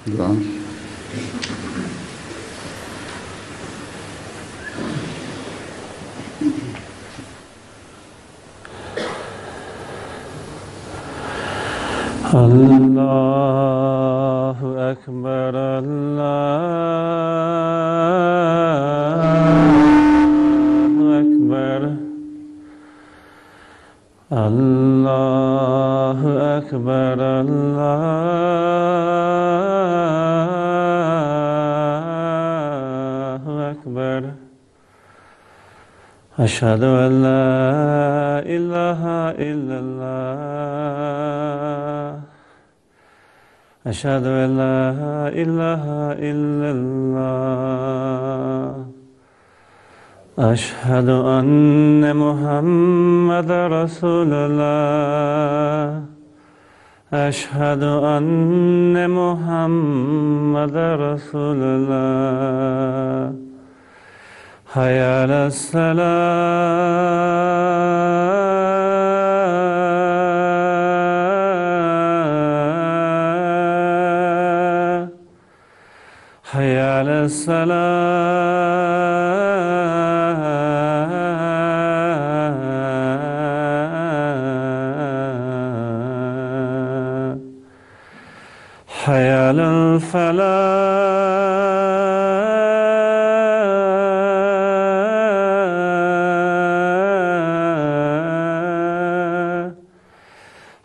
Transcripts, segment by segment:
Da. Allahu Ekber, Allahu Ekber, Allahu Ekber, Allahu Ekber. Eşhedü en la ilahe illallah. أشهد أن لا إله إلا الله. أشهد أن محمد رسول الله. أشهد أن محمد رسول الله. حي على الصلاة. حي على الصلاة. حي على الفلاح.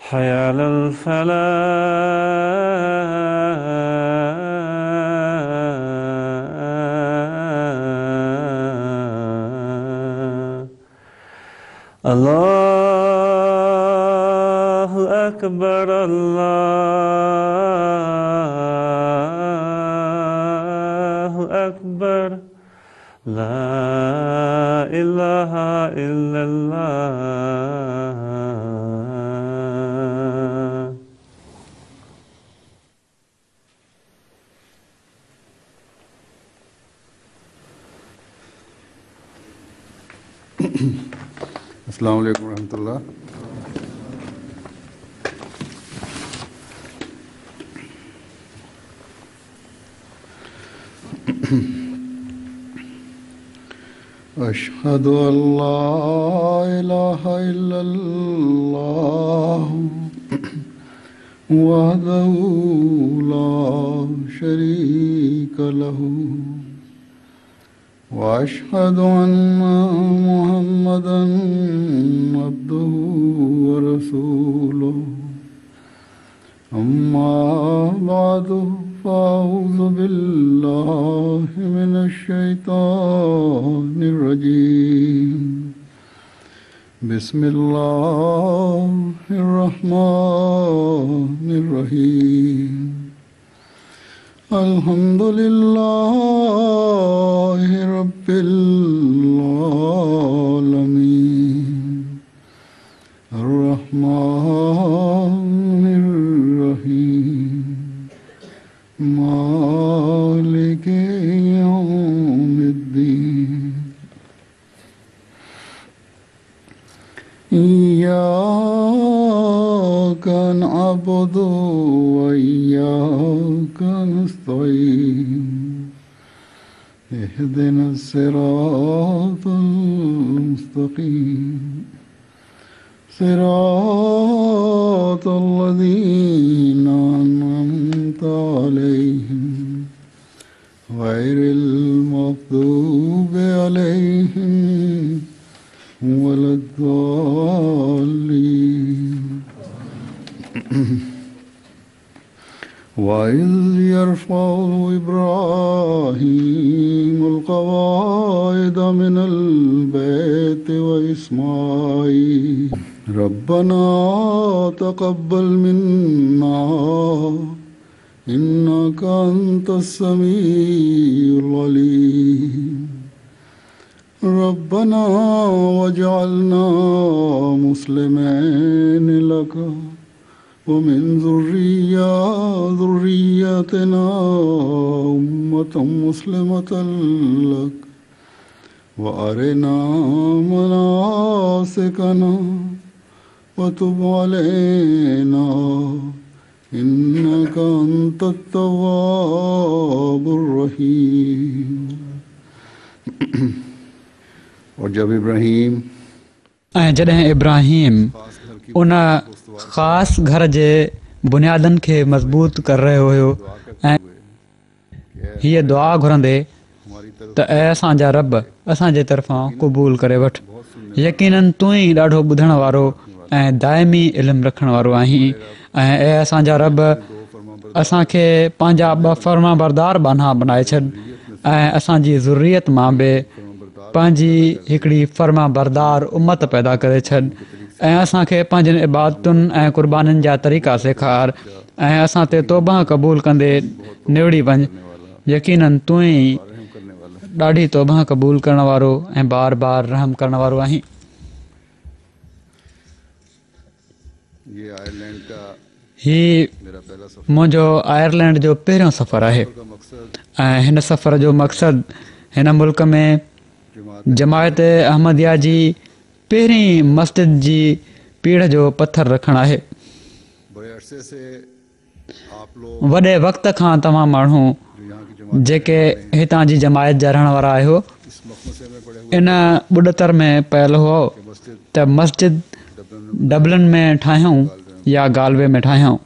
حي على الفلاح. الله أكبر، الله أكبر. لا إله إلا الله. अस्सलामु अलैकुम रहमतुल्लाह। अशहदु अल्ला इलाहा इल्लल्लाह वहदहु ला शरीका लहु वअशहदु अन्ना मुहम्मदन अब्दुहु व रसूलुहु। अम्मा बअदु फ़अऊज़ु बिल्लाहि मिनश शैतानिर रजीम। बिस्मिल्लाहिर रहमानिर रहीम। अल्हम्दुलिल्लाहि रब्बिल आलमीन। अर्रहमानिर रहीम। मालिकि यौमिद्दीन। इय्याका नअबुदु व इय्याका नस्तईन। इहदिना सिरातल मुस्तकीम। सिरातल लज़ीना अनअमता अलैहिम गैरिल मग़दूबि अलैहिम वलद्दाल्लीन। وإذ يرفع إبراهيم القواعد من البيت وإسماعيل ربنا تقبل منا إنك أنت السميع العليم. ربنا واجعلنا مسلمين لك ومن ذريتنا أمة مسلمة لك وأرنا مناسكنا وتب علينا إنك إنك أنت التواب الرحيم. और जब इब्राहिम ऐं जॾहिं इब्राहिम उन ख़ासि घर जे बुनियादनि खे मज़बूत करे रहियो हुयो ऐं हीअ दुआ घुरंदे त ऐं असांजा रब असांजे तरफ़ां क़बूल करे वठि, यकीनन तूं ई ॾाढो ॿुधण वारो ऐं दाइमी इल्मु रखण वारो आहीं। ऐं असांजा रब असांखे पंहिंजा ॿ फर्मा बरदार बाना बणाए छॾ ऐं असांजी ज़ुर्रियत मां बि पंहिंजी हिकिड़ी फर्मा बरदार उमत पैदा करे छॾ ऐं असांखे पंहिंजनि इबादतुनि ऐं क़ुर्बानीनि जा तरीक़ा सेखार ऐं असां ते तौबा क़बूल कंदे निवड़ी वञ, यकीनन तूं ई ॾाढी तौबा क़बूल करण वारो ऐं बार बार रहम करण वारो आहीं। हीउ मुंहिंजो आयरलैंड जो पहिरियों सफ़रु आहे ऐं हिन सफ़र जो मक़सदु हिन मुल्क में जमायत अहमदिया जी पहिरीं मस्जिद जी पीढ़ जो पथर रखणु आहे। वॾे वक़्त खां तव्हां माण्हू जेके हितां जी जमायत जा रहण वारा आहियो इन ॿुॾतर में पयल हुओ त मस्जिद डबलिन में ठाहियूं या गालवे में ठाहियूं।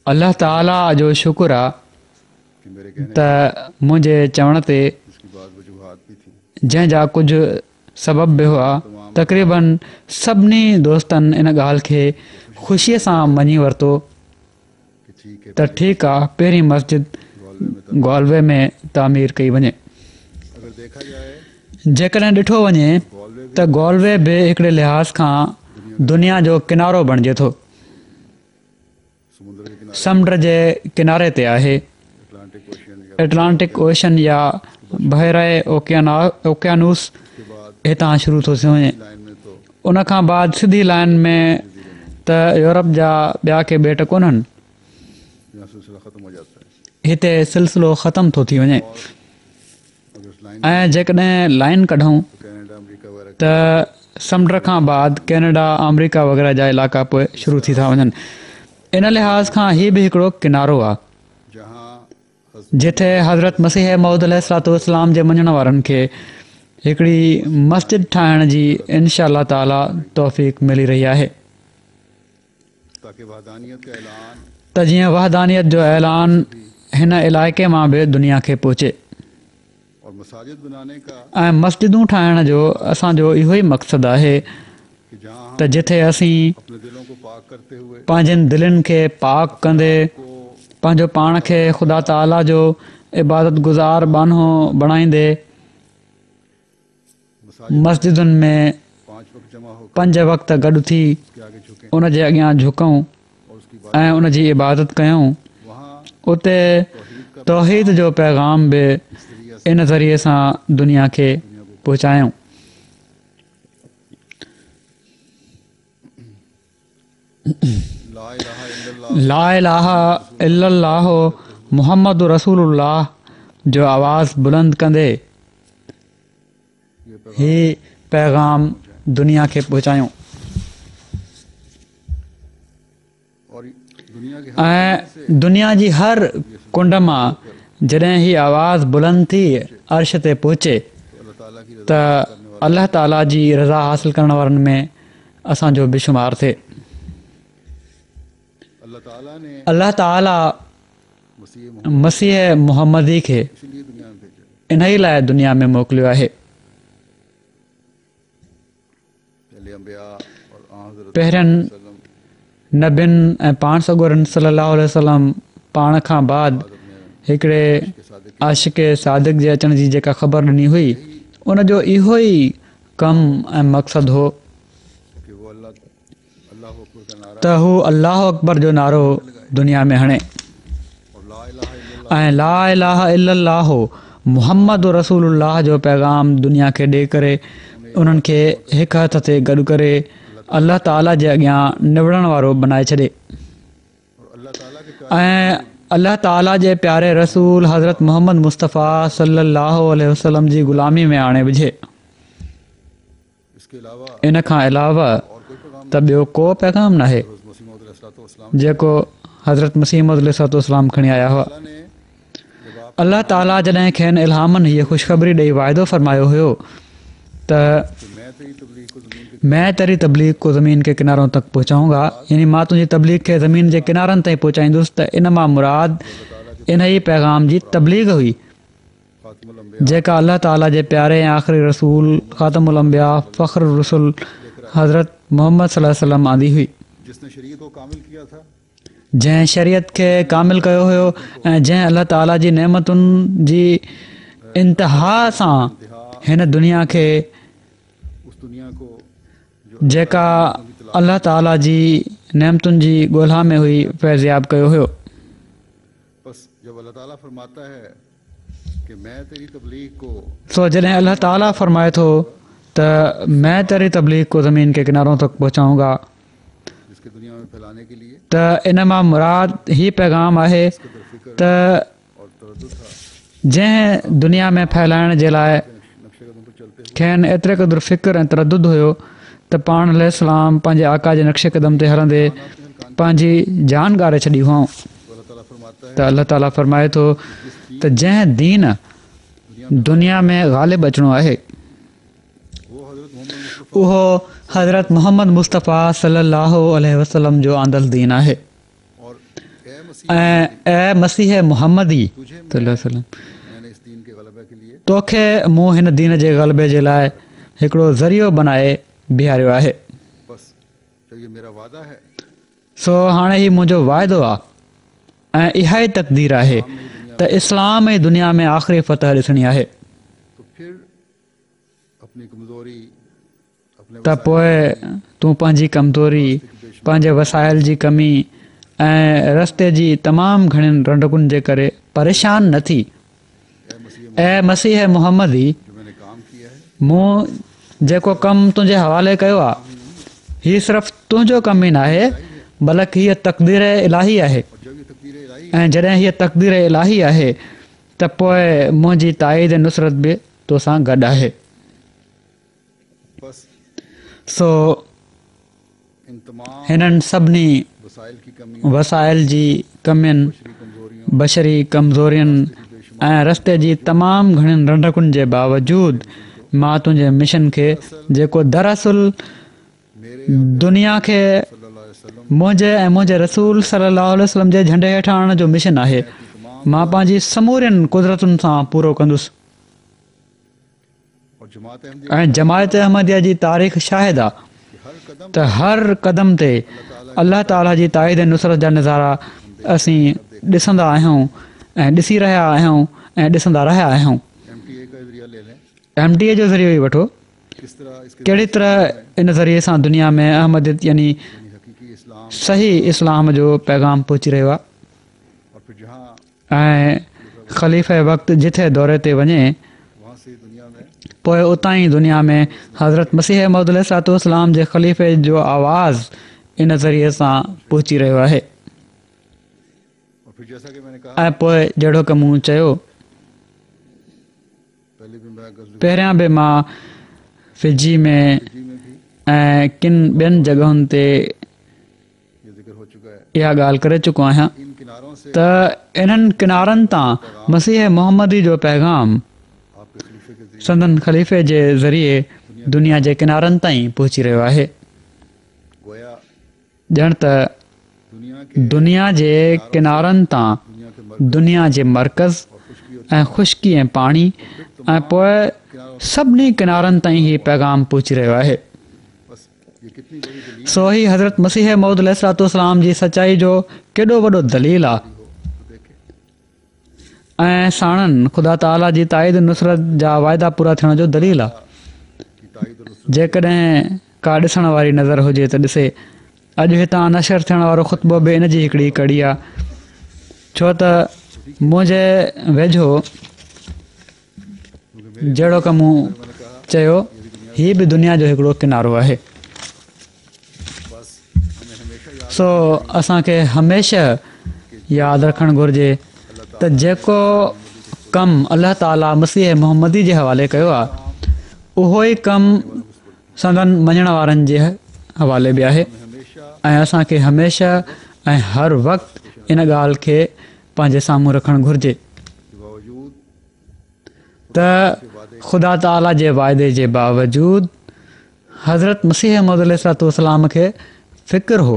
अल्लाह ताला जो शुक्र आहे त मुंहिंजे चवण ते जंहिंजा कुझु सबब बि हुआ तक़रीबन सभिनी दोस्तनि इन ॻाल्हि खे ख़ुशीअ सां मञी वरितो त ठीकु आहे पहिरीं मस्जिद ग्वालवे में तामीर कई वञे। जेकॾहिं ॾिठो वञे त ग्वालवे बि हिकिड़े लिहाज़ खां दुनिया जो किनारो बणिजे थो, समुंड जे किनारे ते आहे। एटलांटिक ओशन या बहिराए ओकियानूस हितां शुरू थो थी वञे, उनखां बाद सिधी लाइन में त यूरोप जा ॿिया के ॿेट कोन्हनि, हिते सिलसिलो ख़तमु थो थी वञे। ऐं जेकॾहिं लाइन कढूं त समुंड खां बाद कैनेडा अमरीका वग़ैरह जा इलाइक़ा पोइ शुरू थी था वञनि। इन लिहाज़ खां हीउ बि हिकिड़ो किनारो आहे जिथे हज़रत मसीह मौद अलैहिस्सलाम जे मञण वारनि खे हिकिड़ी मस्जिद ठाहिण जी इनशा अल्लाह ताला तौफ़ीक़ मिली रही आहे त जीअं वहदानियत जो ऐलान हिन इलाइक़े मां बि दुनिया खे पहुचे। ऐं मस्जिदूं ठाहिण जो असांजो इहो ई मक़सदु आहे त जिथे असीं पंहिंजनि दिलनि खे पाक कंदे पंहिंजो पाण खे ख़ुदा ताला जो इबादत गुज़ार बानो बणाईंदे मस्जिदुनि में 5 वक़्त गॾु थी उन जे अॻियां झुकूं ऐं उन जी इबादत कयूं, उते तौहीद जो पैगाम बि इन ज़रिए सां दुनिया खे पहुचायूं। ला इलाहा इल्लल्लाह मुहम्मद रसूलुल्लाह जो आवाज़ बुलंद कंदे ही पैगाम दुनिया खे पहुचायूं। ऐं दुनिया जी हर कुंड मां जॾहिं ही आवाज़ बुलंद थी अर्श ते पहुचे त अल्लाह ताला जी रज़ा हासिल करण वारनि में असांजो बि शुमार थिए। अल्लाह ताला मसीह मुहम्मदी खे इन ई लाइ दुनिया में मोकिलियो आहे। पहिरियनि नबियुनि ऐं पाण सॻोरनि सल्लल्लाहु अलैहि वसल्लम पाण खां बाद हिकिड़े आशिक़ सादिक़ जे अचण जी जेका ख़बर ॾिनी हुई उनजो इहो ई कमु ऐं मक़सदु हो त हू अल्लाह अकबर जो नारो दुनिया में हणे ऐं ला इलाहा इल्लल्लाह मुहम्मद रसूलुल्लाह जो पैगाम दुनिया खे ॾेई करे उन्हनि खे हिकु हथ ते गॾु करे अल्लाह ताला जे अॻियां निवड़ण वारो बनाए छॾे ऐं अल्लाह ताला जे प्यारे रसूल हज़रत मोहम्मद मुस्तफ़ा सल्लल्लाहु अलैहि वसल्लम जी ग़ुलामी में आणे विझे। इन खां अलावा त ॿियो को पैगाम नाहे जेको हज़रत मसीह मौद अलैहिस्सलाम खणी आया हुआ। अल्लाह ताला जॾहिं खेनि इल्हामनि हीअ ख़ुशख़बरी ॾेई वाइदो फरमायो हुयो त मैं तेरी तबलीग को ज़मीन के किनारों तक पहुचाऊंगा, यानी मां तुंहिंजी तबलीग खे ज़मीन जे किनारनि ताईं पहुचाईंदुसि, त इन मां मुराद इन ई पैगाम जी तबलीग हुई जेका अल्लाह ताला जे प्यारे ऐं आख़िरी रसूल ख़ातमुल अंबिया फ़ख्र रसूल हज़रत मोहम्मद सल्लल्लाहु अलैहि वसल्लम आंदी हुई, जंहिं शरीयत खे कामिल कयो हुयो ऐं जंहिं अल्लाह ताला जी नेमतुनि जी इंतिहा सां हिन दुनिया खे, जेका अल्लाह ताला जी नेमतुनि जी ॻोल्हा में हुई, फैज़याब कयो हुयो। सो जॾहिं अल्लाह ताला फरमाए थो त मैं तेरी तबलीग को ज़मीन के किनारों तक पहुचाऊंगा, त इन मां मुराद ही पैगाम आहे त जंहिं दुनिया में फैलाइण जे लाइ खेनि एतिरे क़दुरु फ़िक्र ऐं तरदुद हुयो त पाण अलैहिस्सलाम पंहिंजे आका जे नक्शे क़दम ते हलंदे पंहिंजी जान ॻारे छॾी हुआ। त अल्लाह ताला फरमाए थो त जंहिं दीन दुनिया में ग़ालिब अचिणो आहे उहो हज़रत मोहम्मद मुस्तफ़ा सल्लल्लाहु अलैहि वसल्लम जो आंदल दीन आहे। ऐं मसीह मुहम्मदी तोखे मूं हिन दीन जे ग़लबे जे लाइ हिकिड़ो ज़रियो बनाए बीहारियो आहे। सो हाणे ही मुंहिंजो वाइदो आहे ऐं इहा ई तक़दीर आहे त इस्लाम जी दुनिया में आख़िरी फ़तह ॾिसणी आहे। त पोइ तूं पंहिंजी कमज़ोरी, पंहिंजे वसाइल जी कमी ऐं रस्ते जी तमामु घणनि रंडकुनि जे करे परेशान न थी। ऐं मसीह मुहम्मदी, मूं जेको कमु तुंहिंजे हवाले कयो आहे हीउ सिर्फ़ु तुंहिंजो कमु ई न आहे, बल्कि हीअ तक़दीर इलाही आहे। ऐं जॾहिं हीअ तक़दीर इलाही आहे त पोइ मुंहिंजी ताईद ऐं नुसरत बि तोसां गॾु आहे। सो हिननि सभिनी वसाइल जी कमियुनि, बशरी कमज़ोरियुनि ऐं रस्ते जी तमामु घणनि रंडकुनि जे बावजूदि मां तुंहिंजे मिशन खे, जेको दरअसल दुनिया खे मुंहिंजे ऐं मुंहिंजे रसूल सल्लल्लाहु अलैहि वसल्लम जे झंडे हेठां आणण जो मिशन आहे, मां पंहिंजी समूरियुनि कुदरतुनि सां पूरो कंदुसि। ऐं जमायत अहमदिया जी तारीख़ शाहिद आहे त हर क़दम ते अल्लाह ताला जी ताईद ऐं नुसरत जा नज़ारा असीं ॾिसंदा आहियूं ऐं ॾिसी रहिया आहियूं ऐं ॾिसंदा रहिया आहियूं। MTA जो ज़रियो ई वठो, कहिड़ी तरह इन ज़रिए सां दुनिया में अहमदियत यानी सही इस्लाम जो पैगाम पहुची रहियो आहे। ऐं ख़लीफ़े वक़्तु जिथे दौरे ते वञे पोइ उतां ई दुनिया में हज़रत मसीह मौद अलैहिस्सलाम जे ख़लीफ़े जो आवाज़ इन ज़रिए सां पहुची रहियो आहे। ऐं पोइ जहिड़ो की मूं चयो, पहिरियां बि मां फिजी में ऐं किन ॿियनि जॻहुनि ते इहा ॻाल्हि करे चुको आहियां त इन्हनि किनारनि तां मसीह मुहम्मदी जो पैगाम संदन ख़लीफ़े जे ज़रिए दुनिया जे किनारनि ताईं पहुची रहियो आहे। ॼण त दुनिया जे किनारनि तां दुनिया जे मर्कज़ ऐं ख़ुश्की ऐं पाणी ऐं पोइ सभिनी किनारनि ताईं ही पैगाम पहुची रहियो आहे। सो ही हज़रत मसीह मौद अलैहिस्सलाम जी सचाई जो केॾो वॾो दलील आहे ऐं साणनि ख़ुदा ताला जी ताईद नुसरत जा वाइदा पूरा थियण जो दलील आहे। जेकॾहिं का ॾिसण वारी नज़र हुजे त ॾिसे, अॼु हितां नशर थियण वारो ख़ुतबो बि इन जी हिकिड़ी कड़ी आहे, छो त मुंहिंजे वेझो जहिड़ो की मूं चयो हीअ बि दुनिया जो हिकिड़ो किनारो आहे। सो असांखे हमेशह यादि रखणु घुरिजे त जेको कमु अल्लाह ताला मसीह मुहम्मदी जे हवाले कयो आहे उहो ई कमु संदन मञण वारनि जे हवाले बि आहे। ऐं असांखे हमेशह ऐं हर वक़्तु इन ॻाल्हि खे पंहिंजे साम्हूं रखणु घुरिजे के बावजूद त ख़ुदा ताला जे वाइदे जे बावजूदु हज़रत मसीह मौद अलैहिस्सलाम खे फ़िक्र हो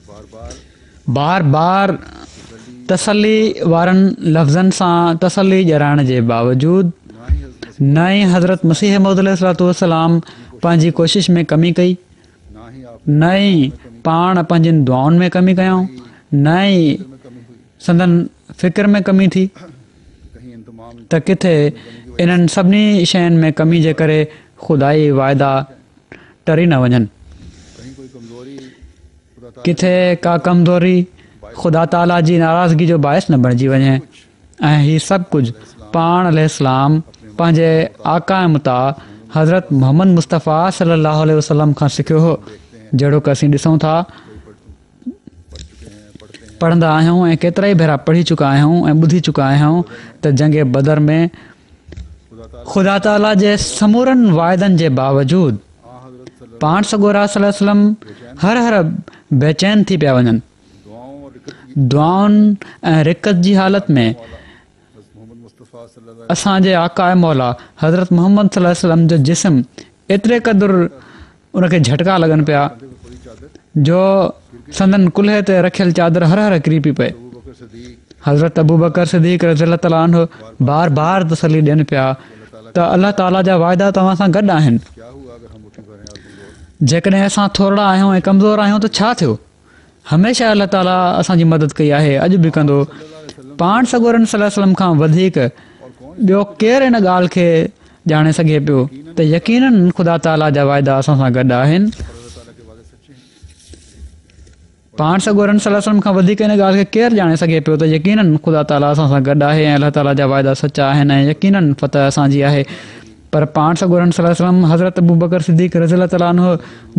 बार बार बार बार तसली वारनि लफ़्ज़नि सां तसली ॼाणाइण जे बावजूदु न ई हज़रत मसीह मौद अलैहिस्सलाम पंहिंजी कोशिश में कमी कई, ना ही आप न ई पाण पंहिंजनि दुआउनि में कमी कयूं, न ई में कमी हुई, संदन फ़िक्र में कमी थी कहीं इन तमाम त किथे इन्हनि सभिनी शयुनि में कमी जे करे ख़ुदाई वाइदा टरी न वञनि, कहीं कोई कमज़ोरी खुदा ताला किथे का कमज़ोरी ख़ुदा ताला जी नाराज़गी जो बाहिस न बणिजी वञे। ऐं हीउ सभु कुझु पाण अलैहिस्सलाम पंहिंजे आका मुता हज़रत मोहम्मद मुस्तफ़ा सल्लल्लाहु अलैहि वसल्लम खां सिखियो हो, जहिड़ो कि असीं ॾिसूं था पढ़ंदा आहियूं ऐं केतिरा ई भेरा पढ़ी चुका आहियूं ऐं ॿुधी चुका आहियूं त जंग बदर में ख़ुदा ताला जे समूरनि वाइदनि जे बावजूदु पाण सॻोरा सल्लल्लाहु अलैहि वसल्लम हर हर बेचैन थी पिया वञनि। दुआओं और रिकत की दुआउनि ऐं रिकत जी हालति में मोहम्मद मुस्तफ़ा सल्लल्लाहु असांजे आका मौला हज़रत मोहम्मद सल्लल्लाहु अलैहि वसल्लम जो जिस्म एतिरे क़दुरु उनखे झटका लॻनि पिया पूरी चादर जो संदन कुल्हे ते रखियल चादर हर हर किरी पई पए। अबू बकर सदीक हज़रत अबू बकर सिद्दीक़ रज़ियल्लाहु ताला अन्हु बार बार तसली ॾियनि पिया त अल्लाह ताला जा वाइदा तव्हां सां गॾु आहिनि। क्या हुआ अगर हम मुट्ठी भर हैं और कमज़ोर, जेकॾहिं असां थोरा आहियूं ऐं कमज़ोर आहियूं त छा थियो? हमेशह अल्लाह ताला असांजी मदद कई आहे, अॼु बि कंदो। पाण सॻोरनि सल्लल्लाहु अलैहि वसल्लम खां वधीक ॿियो केरु इन ॻाल्हि खे ॼाणे सघे पियो त यकीनन ख़ुदा ताला जा वाइदा असां सां गॾु आहिनि। अल्लाह ताला के वादे सच्चे हैं। पाण सॻोरनि सल्लल्लाहु अलैहि वसल्लम खां वधीक इन ॻाल्हि खे केरु ॼाणे सघे पियो त यकीनन ख़ुदा ताला असां सां गॾु आहे ऐं अल्लाह ताला जा वाइदा सचा आहिनि ऐं यकीनन फ़तह असांजी आहे। पर पाण सॻोरनि सल्लल्लाहु अलैहि वसल्लम हज़रत अबू बकर सिद्दीक़ रज़ियल्लाहु ताला अन्हु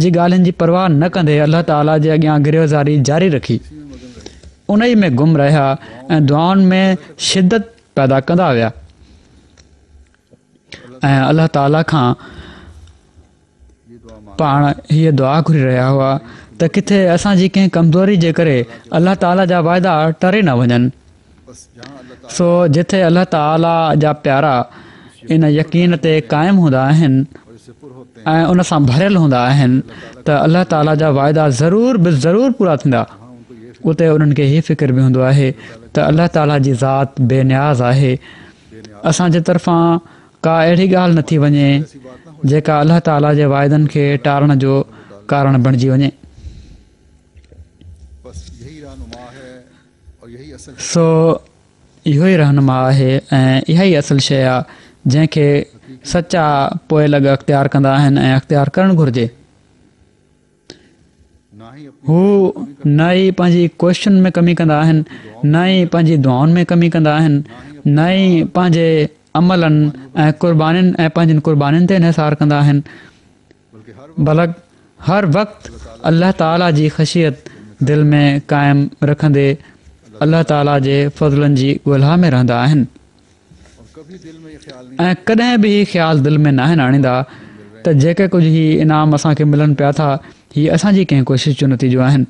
जी ॻाल्हियुनि जी परवाह न कंदे अल्लाह ताला जे अॻियां गिरफ़्तारी जारी रखी, उन ई में गुम रहिया ऐं दुआउनि में शिदत पैदा कंदा विया ऐं अल्लाह ताला खां ये दुआ मांग पाण हीअ दुआ घुरी रहिया हुआ त किथे असांजी कंहिं कमज़ोरी जे करे अल्लाह ताला जा वाइदा टरे न वञनि। बस जहाँ अल्लाह ताला सो जिथे अल्लाह ताला जा प्यारा इन यकीन ते क़ाइमु हूंदा आहिनि और इससे पुर होते हैं, ऐं उन सां भरियल हूंदा आहिनि त अल्लाह ताला जा वाइदा ज़रूर बि ज़रूरु पूरा थींदा। वहाँ उनको ये उते उन्हनि खे हीअ फ़िक्र बि हूंदो आहे त अल्लाह ताला जी ज़ात बेनियाज़ आहे, असांजे तरफ़ां का अहिड़ी ॻाल्हि न थी वञे ऐसी बात ना हो, जेका अल्लाह ताला जे वाइदनि खे टारण जो कारण बणिजी वञे। बस यही रहनुमा है और यही असल सो इहो ई रहनुमा आहे ऐं इहा ई असल शइ आहे जंहिंखे सचा पोइ लॻ अख़्तियार कंदा आहिनि ऐं अख़्तियार करणु घुरिजे। ना ही अपनी हू न ई पंहिंजी कोशिशुनि में कमी कंदा आहिनि, न ई पंहिंजी दुआउनि में कमी कंदा आहिनि, न ई पंहिंजे अमलनि ऐं क़ुर्बानीनि ऐं पंहिंजनि क़ुर्बानीनि ते इन्हिसार कंदा आहिनि, बल्कि बल्कि हर वक़्तु अल्लाह ताला जी ख़शियत दिलि में क़ाइमु रखंदे अल्लाह ताला जे फ़ज़लनि जी ॻोल्हा में रहंदा आहिनि और कभी दिल में ये ख्याल नहीं ऐं कॾहिं बि हीउ ख़्यालु दिलि में नाहे आणींदा त जेके कुझु ही इनाम असांखे मिलनि पिया था हीअ असांजी कंहिं कोशिशि जो नतीजो आहिनि।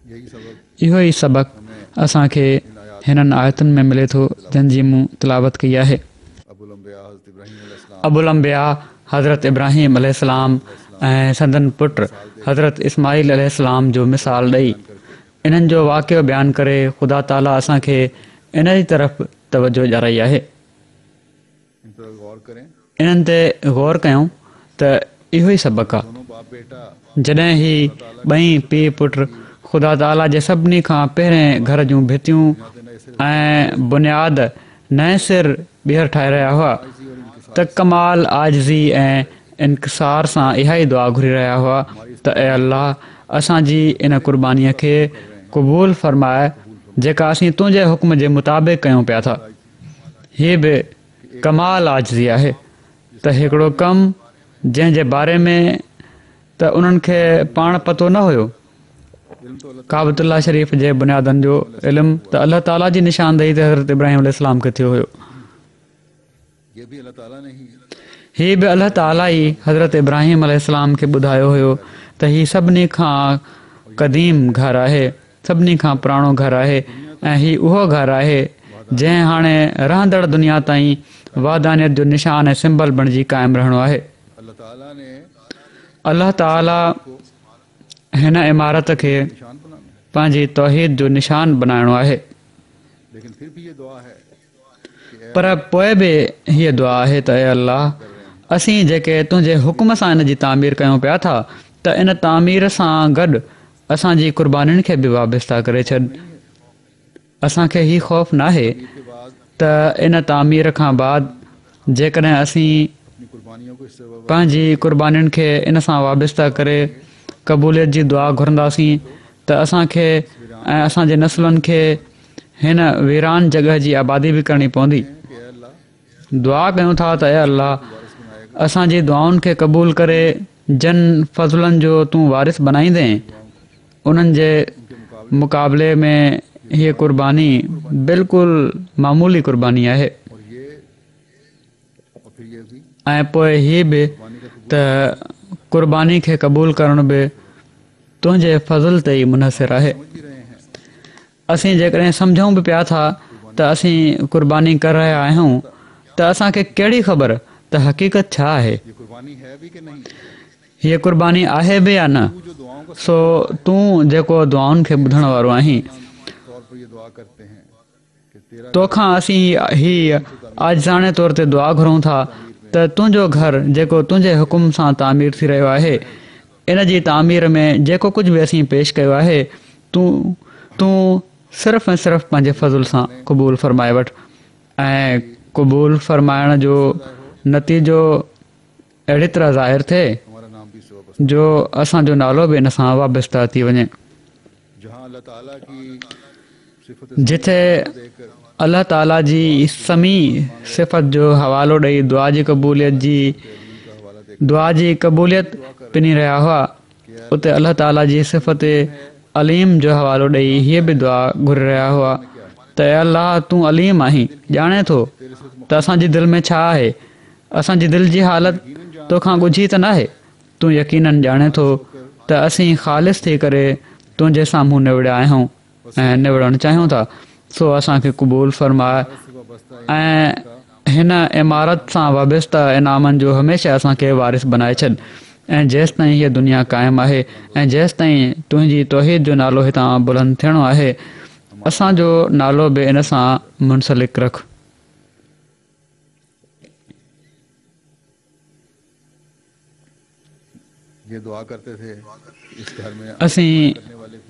यही सबक इहो ई सबक़ु असांखे हिननि आयतुनि में मिले थो जंहिंजी मूं तिलावत कई आहे। अबुल अंबिया हज़रत इब्राहीम अलैहिस्सलाम अबुल अंबिया हज़रत इब्राहीम अलैहिस्सलाम ऐं संदन पुट हज़रत इस्माईल अलैहिस्सलाम जो मिसाल ॾेई इन्हनि जो वाक़ियो बयानु करे ख़ुदा ताला असांखे इन जी तरफ़ तवजो ॾियाराई आहे। इन पर गौर करें, इन्हनि ते गौर कयूं त इहो ई सबक़ु आहे दोनों बाप बेटा जॾहिं ही ॿई पीउ पुट ख़ुदा ताला जे सभिनी खां पहिरें घर जूं भितियूं ऐं बुनियाद नए सिर ॿीहर ठाहे रहिया हुआ त कमाल आजिज़ी ऐं इनकिसार सां इहा ई दुआ घुरी रहिया हुआ त ए अल्लाह असांजी इन क़ुर्बानीअ खे क़बूल फ़रमाए जेका असीं तुंहिंजे हुक्म जे मुताबिक़ कयूं पिया था। हीअ बि कमाल आजिज़ी आहे त हिकिड़ो कमु जंहिंजे बारे में त उन्हनि खे पाण पतो न हुयो, इल्म तो अल्लाह काबतुल्ला शरीफ़ जे बुनियादनि जो इल्मु त अल्लाह ताला जी निशानदेही ते हज़रत इब्राहिम अलैहिस्सलाम खे थियो हुयो। ये भी अल्लाह ताला ने ही हीअ बि अलाह ताला ई हज़रत इब्राहिम अलैहिस्सलाम खे ॿुधायो हुयो त हीअ सभिनी खां क़दीम घरु आहे, सभिनी खां पुराणो घरु आहे ऐं हीअ उहो घरु आहे जंहिं हाणे रहंदड़ दुनिया ताईं वादानियत जो निशान ऐं सिंबल बणिजी क़ाइमु रहणो आहे। अल्लाह ताला ने अलाह ताला हिन इमारत खे निशान बनाना है, पंहिंजी तौहीद जो निशान बनाइणो आहे। लेकिन फिर भी ये दुआ है कि ए पर पोइ बि हीअ दुआ आहे त ए अल्लाह, असीं जेके तुंहिंजे हुकुम सां इन जी तामीर कयूं पिया था त इन तामीर सां गॾु असांजी क़ुर्बानीनि खे बि वाबस्ता करे छॾ। असांखे हीउ ख़ौफ़ नाहे के बाद त इन तामीर खां बाद जेकॾहिं असीं अपनी कुर्बानियों को इससे पंहिंजी क़ुर्बानीनि खे इन सां वाबस्ता करे क़बूलियत जी दुआ घुरंदासीं त असांखे ऐं असांजे नसलुनि खे हिन वीरान जॻह जी आबादी बि करणी पवंदी। कि ए अल्लाह दुआ कयूं था त ए अल्लाह, असांजी दुआउनि खे क़बूल करे जन फज़लनि जो तूं वारिस बनाईंदे, उन्हनि जे मुक़ाबले में हीअ क़ुर्बानी बिल्कुलु मामूली क़ुर्बानी आहे। और फिर ये भी ऐं पोइ हीअ बि त क़ुर्बानी खे क़बूल करणु बि तुंहिंजे फज़ल ते ई मुनहसिर आहे। समझ भी रहे हैं असीं जेकॾहिं सम्झूं बि पिया था त असीं क़ुर्बानी करे रहिया आहियूं त असांखे कहिड़ी ख़बर त हक़ीक़त छा आहे, ये कुर्बानी है भी कि नहीं। हीअ क़ुर्बानी आहे बि या न। तू जो दुआओं का सो तूं जेको दुआउनि खे ॿुधण वारो आहीं, तौर पर ये दुआ करते हैं कि तेरा तोखां असीं हीअ आज़ाने तौर ते दुआ घुरूं था त तुंहिंजो घरु जेको तुंहिंजे हुकुम सां तामीर थी रहियो आहे, इन जी तामीर में जेको कुझु बि असीं पेश कयो आहे, तूं सिर्फ़ु ऐं सिर्फ़ु पंहिंजे फज़ल सां क़बूल फ़रमाए वठि। ऐं क़बूल फ़रमाइण जो नतीजो अहिड़ी तरह ज़ाहिर थिए हमारा नाम भी इससे वाबस्ता, जो असांजो नालो बि इन सां वाबस्ता थी वञे। जहाँ अल्लाह ताला की सिफत जिथे अल्लाह ताला जी समी सिफ़त जो हवालो ॾेई दुआ जी क़बूलियत पिनी रहिया हुआ, उते अल्लाह ताला जी सिफ़त अलीम जो हवालो ॾेई हीअ बि दुआ घुरी रहिया हुआ त ए अल्लाह, तूं अलीम आहीं, ॼाणे थो त असांजी दिलि में छा आहे, असांजी दिलि जी हालत तोखां ॻुझी त न आहे। तूं यकीनन ॼाणे थो त असीं ख़ालिस थी करे तुंहिंजे साम्हूं निवड़िया आहियूं ऐं निवड़णु चाहियूं था। सो असांखे क़बूल फ़रमाए ऐं हिन इमारत सां वाबस्ता इनामनि जो हमेशह असांखे वारिस बनाए छॾ। ऐं जेसि ताईं हीअ दुनिया क़ाइमु आहे ऐं जेसि ताईं तुंहिंजी तौहीद जो नालो हितां बुलंद थियणो आहे, असांजो नालो बि इन सां मुंसलिक रख। ये दुआ करते थे इस घर में असीं करने वाले भी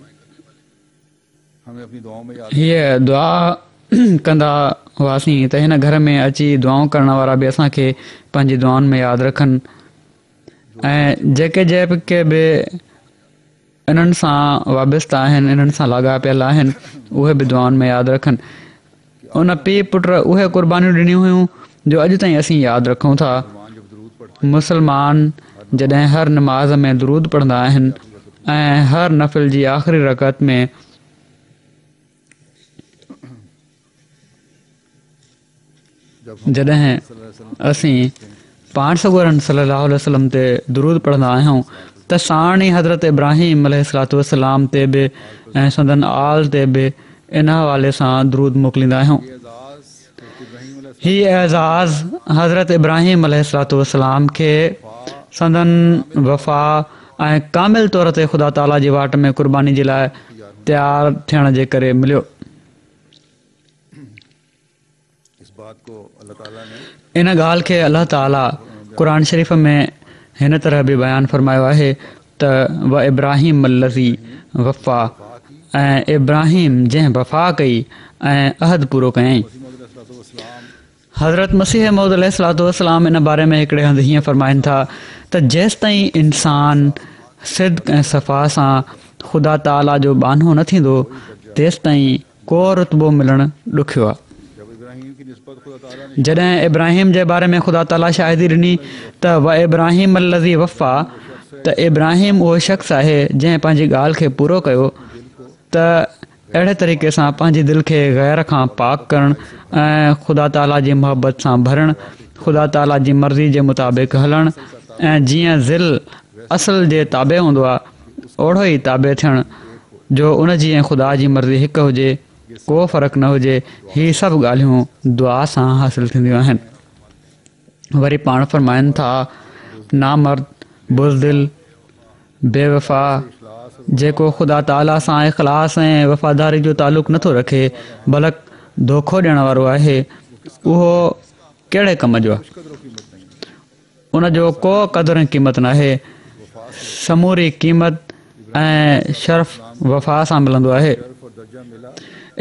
हमें अपनी दुआओं में याद हीअ दुआ कंदा हुआसीं त हिन घर में अची दुआऊं करण वारा बि असांखे पंहिंजी दुआउनि में यादि रखनि ऐं जेके जेके बि इन्हनि सां वाबस्ता आहिनि, इन्हनि सां लाॻापियल आहिनि, उहे बि दुआउनि में यादि रखनि। उन पीउ पुट उहे क़ुर्बानियूं ॾिनियूं हुयूं जो अॼु ताईं असीं यादि रखूं था। मुसलमान जब दरूद पढ़ते मुसलमान जॾहिं हर नमाज़ में दरूद पढ़ंदा आहिनि ऐं हर नफ़िल जी आख़िरी रकत में जब जॾहिं असीं पाण सॻोरन सल्लल्लाहु अलैहि वसल्लम ते दरूद पढ़ंदा आहियूं त साण ई हज़रत इब्राहिम अलैहिस्सलातु वस्सलाम ते बि ऐं संदन आल ते बि इन हवाले सां दरूद मोकिलींदा आहियूं। ये एजाज़ हज़रत इब्राहिम हीअ एज़ाज़ हज़रत इब्राहिम अलैहिस्सलाम अलैहिस्सलातु वस्सलाम खे संदन वफ़ा ऐं कामिल तौर ते ख़ुदा ताला जी वाट में क़ुर्बानी जे लाइ तयारु थियण जे करे मिलियो। इस बात को अल्लाह ताला ने इन ॻाल्हि खे अल्लाह ताला क़ुर शरीफ़ में हिन तरह बि बयानु फ़रमायो आहे त व इब्राहिम लज़ी वफ़ा, ऐं इब्राहिम जंहिं वफ़ा कई ऐं अहद पूरो कयईं। हज़रत मसीह मौद अलैहिस्सलातु वस्सलाम इन बारे में हिकिड़े हंधि हीअं फ़रमाइनि था त जेसि ताईं इंसान सिद्क़ ऐं सफ़ा सां ख़ुदा ताला जो बानो न थींदो, तेसि ताईं को रुतबो मिलणु ॾुखियो आहे। जब इब्राहिम की निस्बत खुदा ताला ने जॾहिं इब्राहिम जे बारे में ख़ुदा ताला शाहिदी ॾिनी त व इब्राहिम लज़ी वफ़ा, त इब्राहिम उहो शख़्स आहे जंहिं पंहिंजी ॻाल्हि खे पूरो कयो त अहिड़े तरीक़े सां पंहिंजी दिलि खे ग़ैर खां पाक करणु ऐं ख़ुदा ताला जी मोहबत सां भरणु ख़ुदा ताला जी मर्ज़ी जे मुताबिक़ हलणु ऐं जीअं ज़िल असुल जे ताबे हूंदो आहे ओड़ो ई ताबे थियणु जो उनजी ऐं ख़ुदा जी मर्ज़ी हिकु हुजे, को फ़र्क़ु न हुजे। हीअ सभु ॻाल्हियूं दुआ सां हासिलु थींदियूं आहिनि। वरी पाण फ़रमाइनि था, नामर्द, बुज़दिल, बेवफ़ा, जेको ख़ुदा ताला सां इख़लास ऐं वफ़ादारी जो तालुक़ु नथो रखे बल्कि धोखो ॾियण वारो आहे, उहो कहिड़े कम जो आहे? उनजो को क़दुरु ऐं क़ीमत न आहे। समूरी क़ीमत ऐं शर्फ़ वफ़ा सां मिलंदो आहे।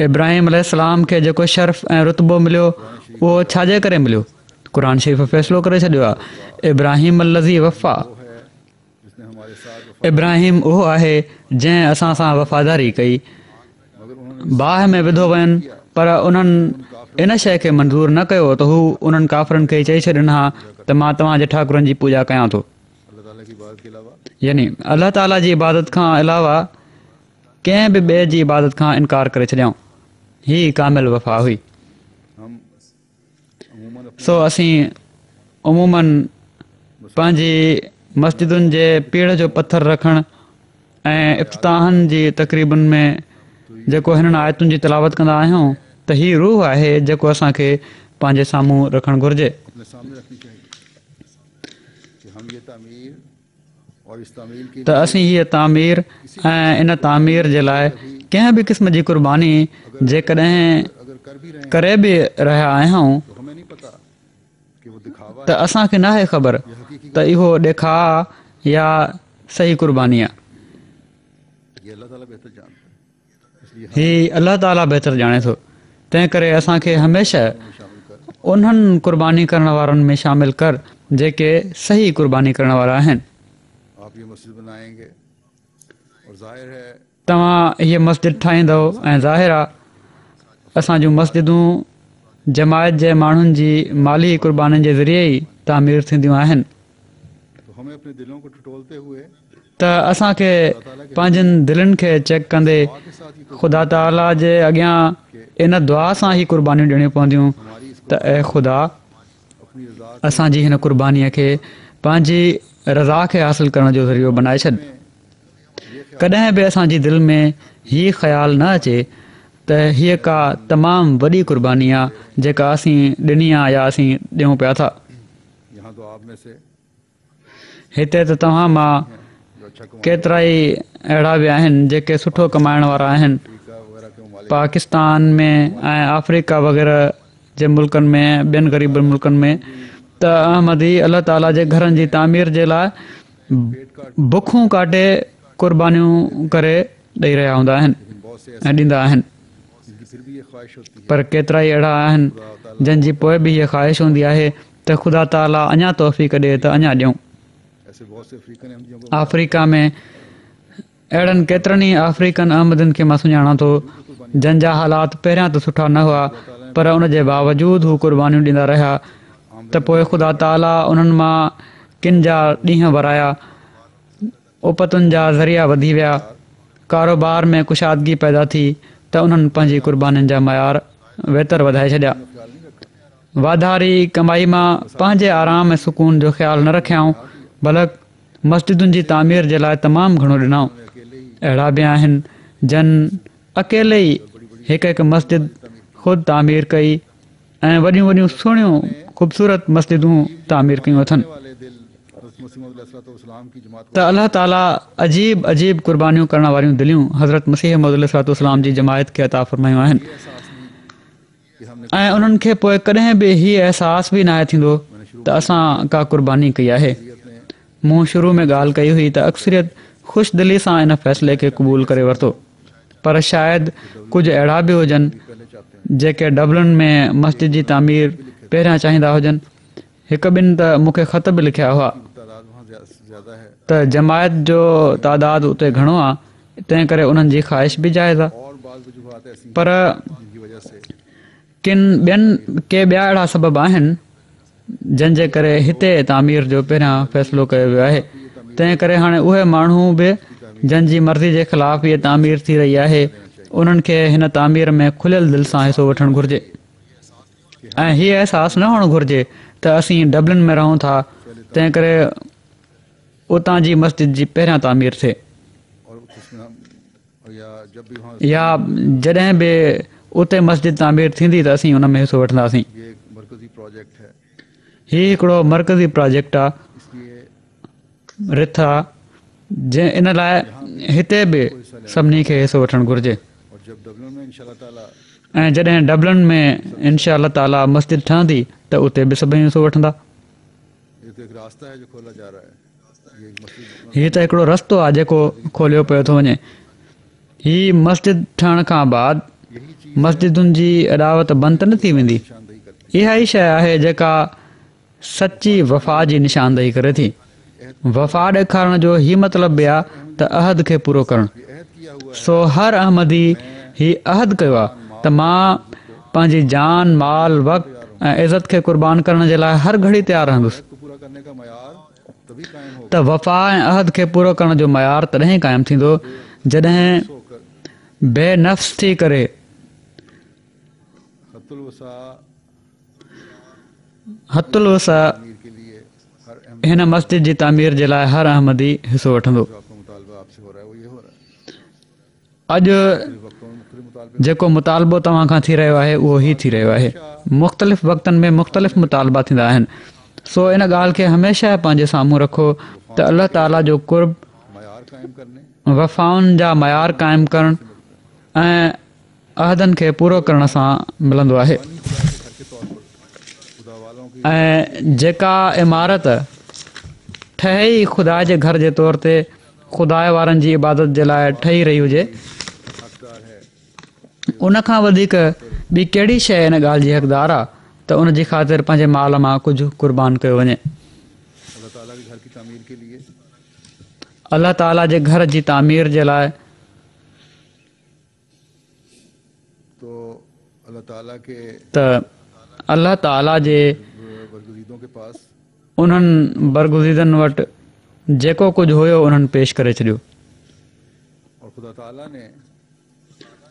इब्राहिम अलैहिस्सलाम खे जेको शर्फ़ ऐं रुतबो मिलियो उहो छाजे करे मिलियो? क़ुर शरीफ़ फ़ैसिलो करे छॾियो आहे, इब्राहिम लज़ी वफ़ा। इब्राहिम उहो आहे जंहिं असां सां वफ़ादारी कई, बाहि में विधो वयुनि, पर उन्हनि इन शइ खे मंज़ूरु न कयो त हू उन्हनि काफ़रनि खे चई छॾनि हा त मां तव्हांजे ठाकुरनि जी पूॼा कयां थो, यानी अलाह ताला जी इबादत खां अलावा कंहिं बि ॿिए जी इबादत खां इनकार करे छॾियऊं। हीअ कामिल वफ़ा हुई। सो असीं उमूमन पंहिंजी मस्जिदुनि जे पीढ़ जो पथर रखणु ऐं इफ़्तिताहनि जी तक़रीबुनि में जेको हिननि आयतुनि जी तिलावत कंदा आहियूं त हीअ रूह आहे जेको असांखे पंहिंजे साम्हूं रखणु घुरिजे। त असीं हीअ तामीर ऐं इन तामीर जे लाइ कंहिं बि क़िस्म जी क़ुर्बानी जेकॾहिं करे बि रहिया आहियूं त असांखे न आहे ख़बर त इहो ॾेखार या सही क़ुर्बानी आहे। हीअ अलाह ताला बहितर ॼाणे थो। तंहिं करे असांखे हमेशह उन्हनि क़ुर्बानी करण वारनि में शामिलु कर जेके सही क़ुर्बानी करण वारा आहिनि। तव्हां हीअ मस्जिद ठाहींदव ऐं ज़ाहिर आहे असां जूं मस्जिदूं जमायत जे माण्हुनि जी माली क़ुर्बानीनि जे ज़रिए ई तामीर थींदियूं आहिनि। त असांखे पंहिंजनि दिलनि खे चेक कंदे ख़ुदा ताला जे अॻियां इन दुआ सां ई क़ुर्बानियूं ॾियणियूं पवंदियूं त ऐं ख़ुदा असांजी हिन क़ुर्बानीअ खे पंहिंजी रज़ा खे हासिलु करण जो ज़रियो बनाए छॾ। कॾहिं बि असांजी दिलि में हीअ ख़्यालु न अचे त हीअ का तमामु वॾी क़ुर्बानी आहे जेका असीं ॾिनी आहे या असीं ॾियूं पिया था। हिते त तव्हां मां केतिरा ई अहिड़ा बि आहिनि जेके सुठो कमाइण वारा आहिनि पाकिस्तान में ऐं अफ्रीका वग़ैरह जे मुल्कनि में, ॿियनि ग़रीब मुल्कनि में। त अहमदी अलाह ताला जे घरनि जी तामीर जे लाइ बुखूं काटे क़ुर्बानियूं करे ॾेई रहिया हूंदा आहिनि ऐं ॾींदा आहिनि। पर केतिरा ई अहिड़ा आहिनि जंहिंजी पोइ बि हीअ ख़्वाहिश हूंदी आहे त ख़ुदा ताला अञा तौफ़ीक़ ॾिए त अञा ॾियूं। अफ्रीका में अहिड़नि केतिरनि ई अफ्रीकन अहमदनि खे मां सुञाणां थो जंहिंजा हालात पहिरियां त सुठा न हुआ, पर उन जे बावजूदु हू क़ुर्बानियूं ॾींदा रहिया त पोइ ख़ुदा ताला उन्हनि मां किन जा ॾींहं वराया, उपतुनि जा ज़रिया वधी विया, कारोबार में कुशादगी पैदा थी त उन्हनि पंहिंजी क़ुर्बानीनि जा मयार बहितर वधाए छॾिया। वाधारी कमाई मां पंहिंजे आराम ऐं सुकून जो ख़्यालु न रखियाऊं बल्कि मस्जिदुनि जी तामीर जे लाइ तमामु घणो ॾिनऊं। अहिड़ा बि आहिनि जन अकेले ई हिकु हिकु मस्जिद ख़ुदि तामीर कई ऐं वॾियूं वॾियूं सुहिणियूं ख़ूबसूरत मस्जिदूं तामीर कयूं अथनि। त अलाह ताला अजीब अजीब क़ुर्बानियूं करण वारियूं दिलियूं हज़रत मसीह मौद अलैहिस्सलाम जी जमायत खे अता फ़रमायूं आहिनि ऐं उन्हनि खे पोइ कॾहिं बि हीअ अहसास बि नाहे थींदो त असां का क़ुर्बानी कई आहे। मूं शुरू में ॻाल्हि कई हुई त अक्सरियत ख़ुशि दिली सां इन फ़ैसिले खे क़बूल करे वरितो, पर शायदि कुझु अहिड़ा बि हुजनि जेके डबलनि में मस्जिद जी तामीर पहिरियां चाहींदा हुजनि। हिकु ॿिनि त मूंखे ख़त बि लिखिया हुआ त जमायत जो तादादु उते घणो आहे, तंहिं करे उन्हनि जी ख़्वाहिश बि जाइज़ आहे, पर किन ॿियनि के ॿिया अहिड़ा सबब आहिनि जंहिंजे करे हिते तामीर जो पहिरियां फ़ैसिलो कयो वियो आहे। तंहिं करे हाणे उहे माण्हू बि जंहिंजी मर्ज़ी जे ख़िलाफ़ु इहा तामीर थी रही आहे उन्हनि खे हिन तामीर में खुलियल दिलि सां हिसो वठणु घुरिजे ऐं हीअ अहसासु न हुअणु घुरिजे त असीं डबलिन में रहूं था, तंहिं करे उतां जी मस्जिद जी पहिरियां तामीर थिए और उसमें हम या जब भी वहाँ या जॾहिं बि उते मस्जिद तामीर थींदी त असीं उन में हिसो वठंदासीं। ये एक मरकज़ी प्रोजेक्ट है, हीउ हिकिड़ो मर्कज़ी प्रोजेक्ट आहे, इसलिए रिथ आहे, जंहिं इन लाइ हिते बि सभिनी खे हिसो वठणु घुरिजे। और जब डबलिन में इंशाल्लाह ताला ऐं जॾहिं डबलिन में इनशा अल्लाह ताला मस्जिद ठहंदी त उते बि सभई हिसो वठंदा। ये तो एक रास्ता है जो खोला जा रहा है, ये एक मस्जिद हीउ त हिकिड़ो रस्तो आहे जेको खोलियो पियो थो वञे। हीअ मस्जिद ठहण खां बाद यही चीज़ मस्जिदुनि जी अॾावत बंदि त न थी वेंदी। निशानदेही करती इहा ई शइ आहे जेका सची वफ़ा जी निशानदेही करे थी। वफ़ा ॾेखारण जो हीउ मतिलबु बि आहे त अहद खे पूरो करणु। है। अहद किया हुआ है सो हर अहमदी हीउ अहद कयो आहे त मां पंहिंजी जान, माल, वक़्तु ऐं इज़त खे क़ुर्बान करण जे लाइ हर घड़ी तयारु रहंदुसि। को पूरा करने का मयार तभी कायम होगा त वफ़ा ऐं अहद खे पूरो करण जो मयार तॾहिं क़ाइमु थींदो जॾहिं होकर बेनफ़्स थी करे हत्तुल वसा हतुल वसा अमीर के लिए हर अहम हिन मस्जिद जी तामीर जे लाइ हर अहमदी हिसो वठंदो। जो आपका मुतालबा आपसे हो रहा है वो ये हो रहा है। अॼु वक्तों में मुख्तलिफ मुतालबे जेको मुतालबो तव्हां खां थी रहियो आहे उहो ई थी रहियो आहे। मुख़्तलिफ़ वक़्तनि में मुख़्तलिफ़ मुतालबा थींदा आहिनि। सो इन ॻाल्हि खे हमेशह पंहिंजे साम्हूं रखो त अल्लाह ताला जो कुर्ब, मयार कायम करने वफ़ाउनि जा मयार क़ाइमु करणु ऐं अहदनि खे पूरो करण सां मिलंदो आहे। खुदा के तौर पर खुदा वालों की ऐं जेका इमारत ठहे ई ख़ुदा जे घर जे तौर ते ख़ुदा वारनि जी इबादत जे लाइ ठही रही हुजे, हक़दार है, उन खां वधीक ॿी कहिड़ी शइ इन ॻाल्हि जी हक़दार आहे त उन जी ख़ातिर पंहिंजे माल मां कुझु क़ुर्बान कयो वञे। अल्लाह ताला के घर की तामीर के लिए अल्लाह ताला जे घर जी तामीर जे लाइ तो अल्लाह ताला के त अल्लाह ताला जे बरगुज़ीदों के पास उन्हनि बरगुज़ीदनि वटि जेको कुझु हुयो उन्हनि पेश करे छॾियो और खुदा ताला ने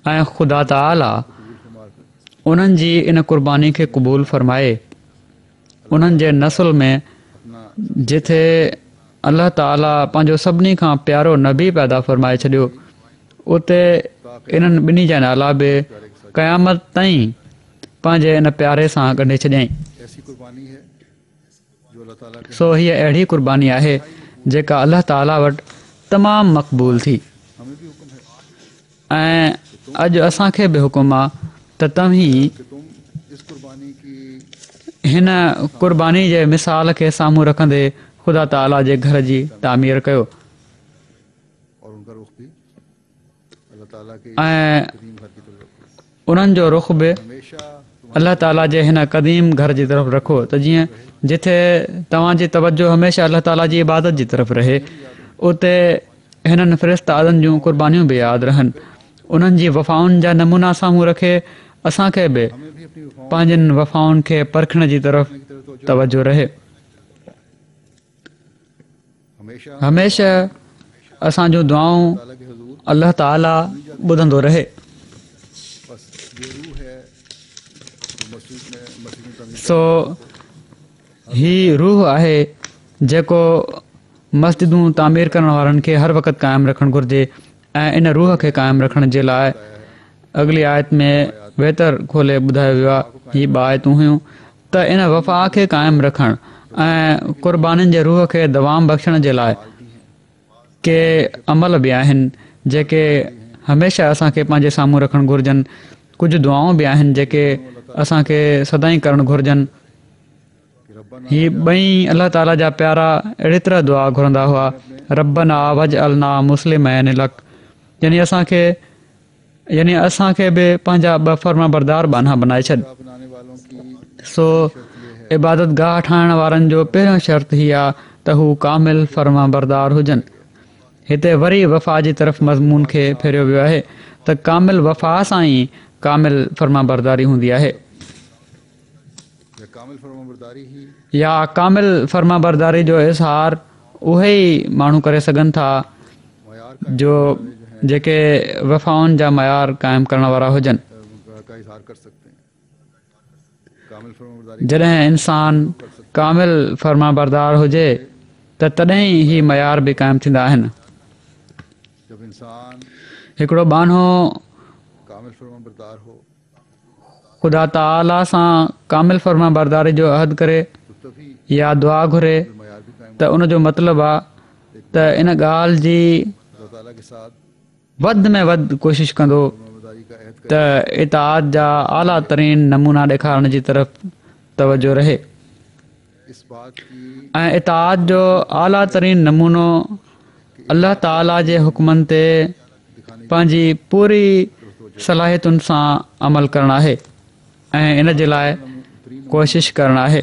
ऐं ख़ुदा ताला कबूल फरमार कर उन्हनि जी इन क़ुर्बानी खे क़बूल फ़रमाए उन्हनि जे नसुल में अपना जिथे अल्लाह ताला पंहिंजो सभिनी खां प्यारो नबी पैदा फ़रमाए छॾियो, उते इन्हनि ॿिन्ही जा नाला बि क़यामत ताईं पंहिंजे इन प्यारे सां ॻंढे छॾियईं। ऐसी कुर्बानी है जो अल्लाह ताला के सो हीअ अहिड़ी क़ुर्बानी आहे जेका अल्लाह ताला वटि तमामु मक़बूल थी। हमें भी हुक्म है ऐं अॼु असांखे बि हुकुम आहे त तव्हीं कि तुम इस कुर्बानी की हिन क़ुर्बानी जे मिसाल खे साम्हूं रखंदे ख़ुदा ताला जे घर जी तामीर कयो और उनका रुख भी अल्लाह ताला के ऐं कदीम घर की तरफ रखो। उन्हनि जो रुख़ बि हमेशा अल्लाह ताला जे हिन क़दीम घर जी तरफ़ रखो त जीअं जिथे तव्हांजी तवजो हमेशह अल्लाह ताला जी इबादत जी तरफ़ रहे, उते हिननि फ़रिश्तादनि जूं क़ुर्बानियूं बि यादि रहनि। उन्हनि जी वफ़ाउनि जा नमूना साम्हूं रखे असांखे बि हमें भी अपनी वफाओं पंहिंजनि वफ़ाउनि खे परखण जी तरफ़ की तरफ तवज्जो तवजो रहे। हमेशा हमेशह असांजूं दुआऊं ताला के हुजूर अल्लाह ताला ॿुधंदो रहे। बस ये रूह है जो मस्जिद में तामीर सो ही रूह आहे जेको मस्जिदूं तामीर करण वारनि खे हर वक़्तु क़ाइमु रखणु घुरिजे ऐं इन रूह खे क़ाइमु रखण जे लाइ अॻिली आयत में बहितर खोले ॿुधायो वियो आहे। ही ॿ आयतूं हुयूं त इन वफ़ा खे क़ाइमु रखणु ऐं क़ुर्बानीनि जे रूह खे दवाम बख़्शण जे लाइ के अमल बि आहिनि जेके हमेशह असांखे पंहिंजे साम्हूं रखणु घुरिजनि। कुझु दुआऊं बि आहिनि जेके असांखे सदाईं करणु घुरिजनि। ही ॿई अल्लाह ताला जा प्यारा अहिड़ी तरह दुआ घुरंदा हुआ, रब्बना वजअलना मुस्लिमैन लक, यानी असांखे बि पंहिंजा ॿ फर्मा बरदार बाना बनाए छॾ। बनाने वालों की सो इबादत गाह ठाहिण वारनि जो पहिरियों शर्त ही आहे त हू कामिल फर्मा बरदार हुजनि। हिते वरी वफ़ा जी तरफ़ मज़मून खे फेरियो वियो आहे त कामिल वफ़ा सां ई कामिल फर्मा बरदारी हूंदी आहे कामिल फरमाबरदारी ही या कामिल फर्मा बरदारी जो इज़हार उहे ई माण्हू करे सघनि था मयार जो जेके वफ़ाउनि जा मयार क़ाइमु करण वारा हुजनि। का इजहार कर सकते हैं। कामिल फरमाबरदारी जॾहिं इंसान कामिल फर्मा बरदार हुजे त तॾहिं ही मयार बि क़ाइमु थींदा आहिनि। जब इंसान हिकिड़ो बानो कामिल फरमा बरदार हो ख़ुदा ताला सां कामिल फर्मा बरदारी जो अहद करे तो तभी या दुआ घुरे मयार भी कायम त उन जो मतिलबु आहे त इन ॻाल्हि जी अल्लाह ताला के साथ वधि में वधि कोशिशि कंदो फरमाबरदारी का अहद त इताअत जा आला तरीन नमूना ॾेखारण जी तरफ़ तवजो रहे इस बात की ऐं इताअत जो आला तरीन नमूनो अल्लाह ताला जे हुकमनि ते पंहिंजी पूरी सलाहियतुनि सां अमल करणु आहे ऐं इन जे लाइ कोशिशि करणु आहे।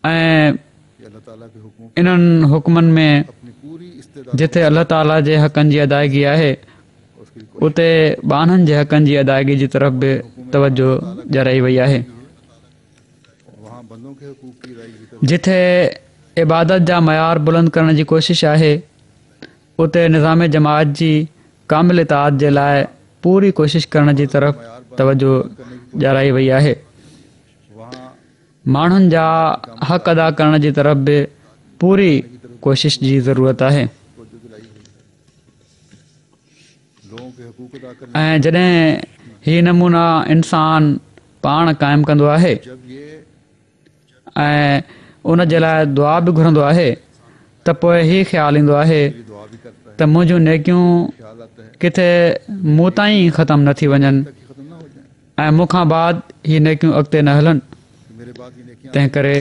ऐं कि अल्लाह ताला के हुक्मों इन्हनि हुकमनि में अपनी पूरी इस्तेदाद जिथे अल्लाह ताला जे हक़नि जी अदायगी आहे उसकी उते बाननि जे हक़नि जी अदायगी जी तरफ़ बि तवजो ॼाई वई आहे। वहाँ बंदों के हुकूक की अदायगी की तरफ जिथे इबादत जा मयार बुलंद करण जी कोशिशि आहे उते निज़ाम जमात जी कामिल इताअत जे लाइ पूरी कोशिशि करण जी तरफ़ तवजो ॼाई वई आहे। वहाँ माण्हुनि जा हक़ अदा करण जी तरफ़ बि पूरी कोशिशि जी ज़रूरत आहे। तवज्जो दिलाई गई है। लोगों के हुकूक अदा करने ऐं जॾहिं हीअ नमूना इंसान पाण क़ाइमु कंदो आहे जब ये ऐं उन जे लाइ दुआ बि घुरंदो आहे त पोइ हीउ ख़्यालु ईंदो आहे ये दुआ भी करता है त मुंहिंजूं नेकियूं ख्याल आता है किथे मूं ताईं ख़तमु न थी वञनि ताकि खत्म ना हो जाए ऐं मूंखां बाद हीअ नेकियूं अॻिते न हलनि। कि मेरे बाद ये नेकियां तंहिं करे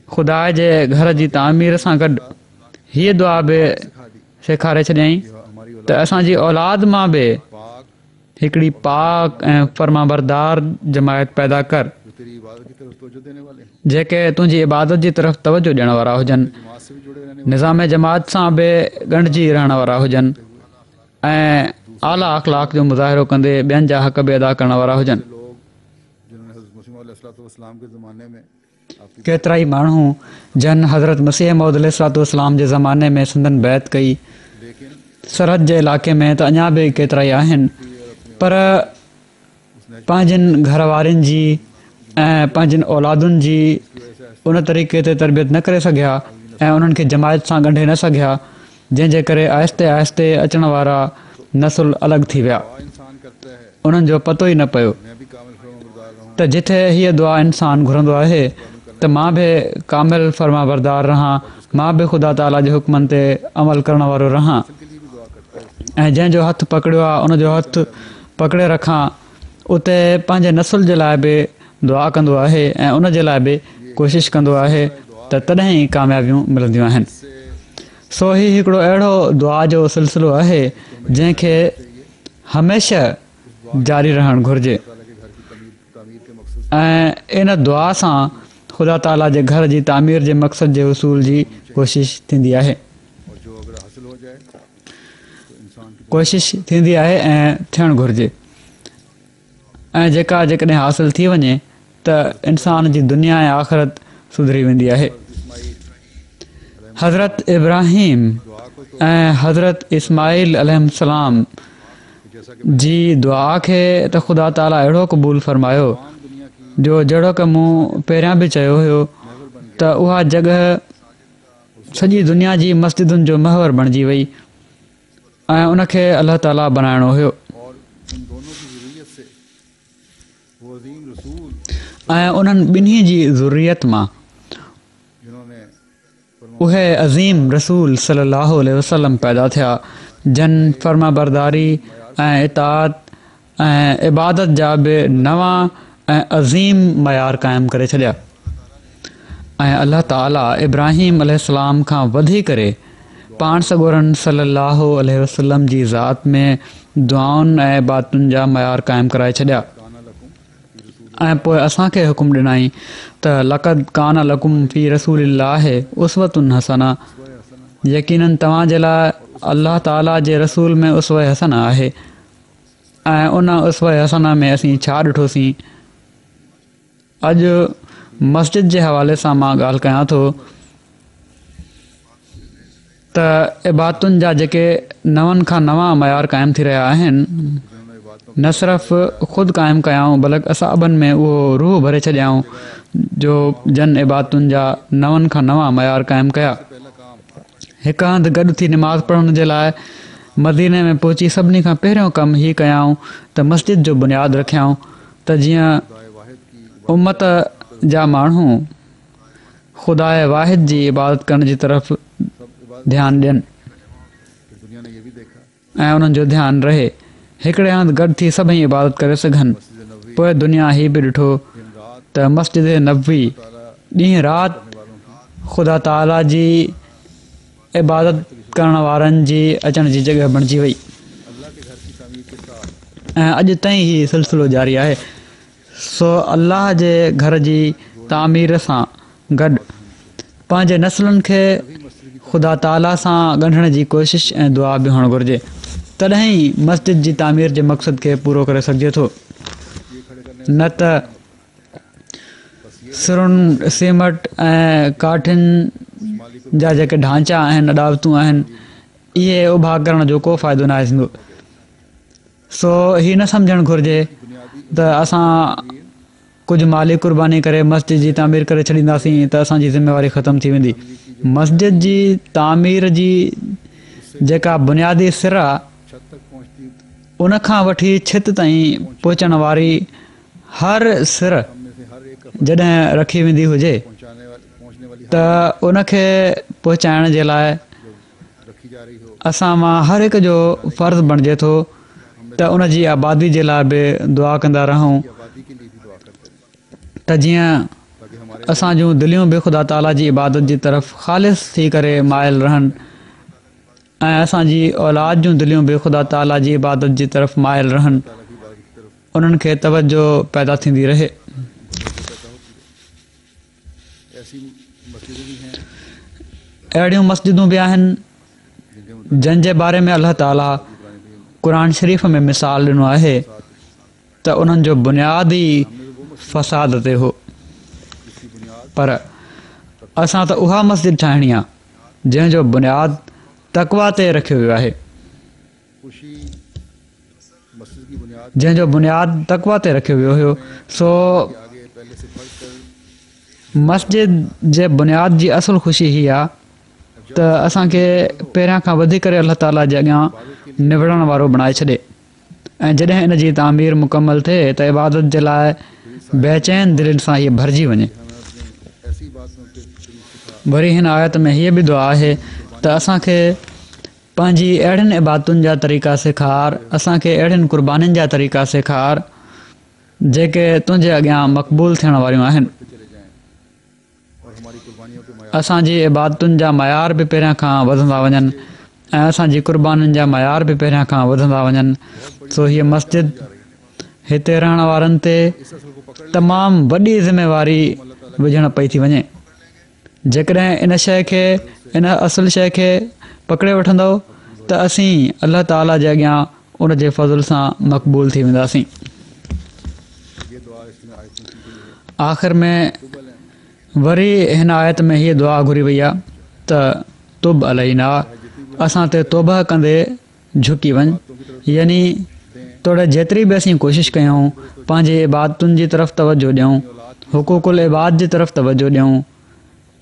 ख़ुदा जे घर जी तामीर सां गॾु हीअ दुआ बि सिखा दी सेखारे छॾियईं कि हमारी त असांजी औलाद मां बि पाक हिकिड़ी पाक ऐं फर्माबरदार जमायत पैदा कर जो तेरी इबादत की तरफ तवज्जो देने वाले हैं जेके तुंहिंजी इबादत जी तरफ़ तवजो ॾियण वारा हुजनि जमात से भी जुड़े रहने निज़ाम जमात सां बि ॻंढिजी रहण वारा हुजनि ऐं आला अख़लाक जो मुज़ाहिरो कंदे ॿियनि जा हक़ बि अदा करण वारा हुजनि। वाले लोग जिन्होंने हज़रत मसीह अलैहिस्सलाम के ज़माने में आपकी केतिरा ई माण्हू जन हज़रत मसीह मौद अलैहिस्सलाम जे ज़माने में संदन बैत कई लेकिन सरहद जे इलाइक़े में त अञा बि केतिरा ई आहिनि पर पंहिंजनि घर वारनि जी ऐं पंहिंजनि औलादुनि जी उन तरीक़े ते तरबियत न करे सघिया ऐं उन्हनि खे जमायत सां ॻंढे न सघिया जंहिंजे करे आहिस्ते आहिस्ते अचण वारा नसुल अलॻि थी विया। दुआ इंसान करता है उन्हनि जो पतो ई न पियो मैं भी कामिल फरमाबरदार रहूं त जिथे हीअ दुआ इंसानु घुरंदो आहे त मां बि कामिल फर्मा बरदार रहां मां बि ख़ुदा ताला जे हुकमनि ते अमल करण वारो रहां के लिए भी दुआ करता है ऐं जंहिंजो हथु पकड़ियो आहे उनजो हथु पकड़े रखां उते पंहिंजे नसुल जे लाइ बि दुआ कंदो आहे ऐं उन जे लाइ बि कोशिशि कंदो आहे त तॾहिं ई कामयाबियूं मिलंदियूं आहिनि। सो ही हिकिड़ो अहिड़ो दुआ जो सिलसिलो आहे जंहिंखे हमेशह जारी रहणु घुरिजे ताला के घर की तामीर के मकसद ऐं इन दुआ सां ख़ुदा ताला जे घर जी तामीर जे मक़सद जे उसूल जी कोशिशि थींदी आहे और जो अगर हासिल हो जाए तो इंसान की कोशिशि थींदी आहे ऐं थियणु घुरिजे ऐं जेका जेकॾहिं हासिल थी वञे त इंसान जी दुनिया ऐं आख़िरत सुधरी वेंदी आहे। हज़रत इब्राहिम दुआ को तो ऐं हज़रत इस्माइल अलैहिस्सलाम जैसा कि जी दुआ खे त ख़ुदा ताला अहिड़ो क़बूल फरमायो तमाम दुनिया की जो जहिड़ो की मूं पहिरियां बि चयो हुयो त उहा जॻह सॼी दुनिया जी मस्जिदुनि जो महवर बणिजी वई ऐं उनखे अलाह ताला बनाइणो हुयो और इन दोनों की ज़ुर्रियत से वो अजीम रसूल ऐं उन्हनि ॿिन्ही जी ज़ुर्रियत मां जिन्होंने उहे अज़ीम रसूल सल्लल्लाहु अलैहि वसल्लम पैदा थिया जन फर्मा बरदारी ऐं इताअत ऐं इबादत जा बि नवां ऐं अज़ीम मयार क़ाइमु करे छॾिया ऐं अल्लाह ताला इब्राहिम अलैहिस्सलाम खां वधी करे पाण सॻोरनि सल्लल्लाहु अलैहि वसल्लम जी ज़ात में दुआउनि ऐं इबादतुनि जा मयार क़ाइमु कराए छॾिया ऐं पोइ असांखे हुकुम ॾिनई त लक़द कान लकुम फ़ी रसूलिल्लाहि उसवतुन हसना यकीननि तव्हां जे लाइ अल्लाह ताला जे रसूल में उसव हसन आहे ऐं उन उसव हसना में असीं छा ॾिठोसीं। अॼु मस्जिद जे हवाले सां मां ॻाल्हि कयां थो त इबादतुनि जा जेके नवनि खां नवां मयार क़ाइमु थी रहिया आहिनि न सिर्फ़ु ख़ुदि क़ाइमु कयाऊं बल्कि असाबनि में उहो रूह भरे छॾियाऊं जो जन इबादतुनि जा नवनि खां नवां मयार क़ाइमु कया। हिकु हंधि गॾु थी निमाज़ पढ़ण जे लाइ मदीने में पहुची सभिनी खां पहिरियों कमु हीउ कयाऊं त मस्जिद जो बुनियादु रखियाऊं त जीअं उम्मत जा माण्हू ख़ुदा वाहिद जी इबादत करण जी तरफ़ ध्यानु ॾियनि दुनिया ने ये भी देखा ऐं उन्हनि जो ध्यानु रहे हिकिड़े हंधि गॾु थी सभई इबादत करे सघनि। पोइ दुनिया हीउ बि ॾिठो त मस्जिद नबवी ॾींहुं राति ख़ुदा ताला जी इबादत करण वारनि जी अचण जी जॻह बणिजी वई ऐं अॼु ताईं हीउ सिलसिलो जारी आहे। सो अल्लाह जे घर जी तामीर सां गॾु पंहिंजे नसलुनि खे ख़ुदा ताला सां ॻंढण जी कोशिशि ऐं दुआ बि हुअणु घुरिजे तॾहिं ई मस्जिद जी तामीर जे मक़सद खे पूरो करे सघिजे थो। न त सिरुनि सीमेंट ऐं काठियुनि जा जेके ढांचा आहिनि अॾावतूं आहिनि इहे उभा करण जो को फ़ाइदो न आहे थींदो। सो हीअ न सम्झणु घुरिजे त असां कुझु माली कुर्बानी करे मस्जिद जी तामीर करे छॾींदासीं त असांजी ज़िमेवारी ख़तमु थी वेंदी। मस्जिद जी तामीर जी जेका बुनियादी सिर आहे उनखां वठी छित ताईं पहुचण वारी हर सिर जॾहिं रखी वेंदी हुजे त उनखे पहुचाइण जे लाइ असां मां हर हिक जो फ़र्ज़ु बणिजे थो त उन जी आबादी जे लाइ बि दुआ कंदा रहूं त जीअं असां जूं दिलियूं बि ख़ुदा ताला जी इबादत जी तरफ़ ख़ालिस थी करे माइल रहनि ऐं असांजी औलाद जूं दिलियूं बि ख़ुदा ताला जी इबादत जी तरफ़ माइल रहनि उन्हनि खे तवजो पैदा थींदी रहे। अहिड़ियूं मस्जिदूं बि आहिनि जंहिंजे बारे में अल्लाह ताला क़ुर शरीफ़ में मिसाल ॾिनो आहे त उन्हनि जो बुनियाद ई फ़साद ते हो पर असां त उहा मस्जिद ठाहिणी आहे जंहिंजो बुनियाद तक़वा ते रखियो वियो आहे जंहिंजो बुनियाद तक़वा ते रखियो वियो हुयो। सो मस्जिद जे बुनियाद जी असुलु ख़ुशी हीअ आहे त असांखे पहिरियां खां वधी करे अल्लाह ताला जे अॻियां निबड़ण वारो बणाए छॾे ऐं जॾहिं इन जी तामीर मुकमल थिए त इबादत जे लाइ बेचैन दिलनि सां हीअ भरिजी वञे। वरी हिन आयत में हीअ बि दुआ आहे त असांखे पंहिंजी अहिड़ियुनि इबादतुनि जा तरीक़ा सेखार असांखे अहिड़ियुनि क़ुर्बानीुनि जा तरीक़ा सेखार जेके तुंहिंजे अॻियां मक़बूल थियण वारियूं आहिनि। असांजी इबादतुनि जा मयार बि पहिरियां खां वधंदा वञनि ऐं असांजी क़ुर्बानीुनि जा मयार बि पहिरियां खां वधंदा वञनि। सो हीअ मस्जिद हिते रहण वारनि ते तमामु वॾी ज़िमेवारी विझण पई थी वञे। जेकॾहिं इन शइ खे इन असुलु शइ खे पकिड़े वठंदो त असीं अल्लाह ताला जे अॻियां उन जे फज़ुल सां मक़बूल थी वेंदासीं। आख़िर में वरी हिन आयत में हीअ दुआ घुरी वई आहे त तुब अलैना असां ते तौबह कंदे झुकी वञ यानी तोड़े जेतिरी बि असीं कोशिशि कयूं पंहिंजे इबादतुनि जी तरफ़ तवजो ॾियूं हुकूकुल इबाद जी तरफ़ तवजो ॾियूं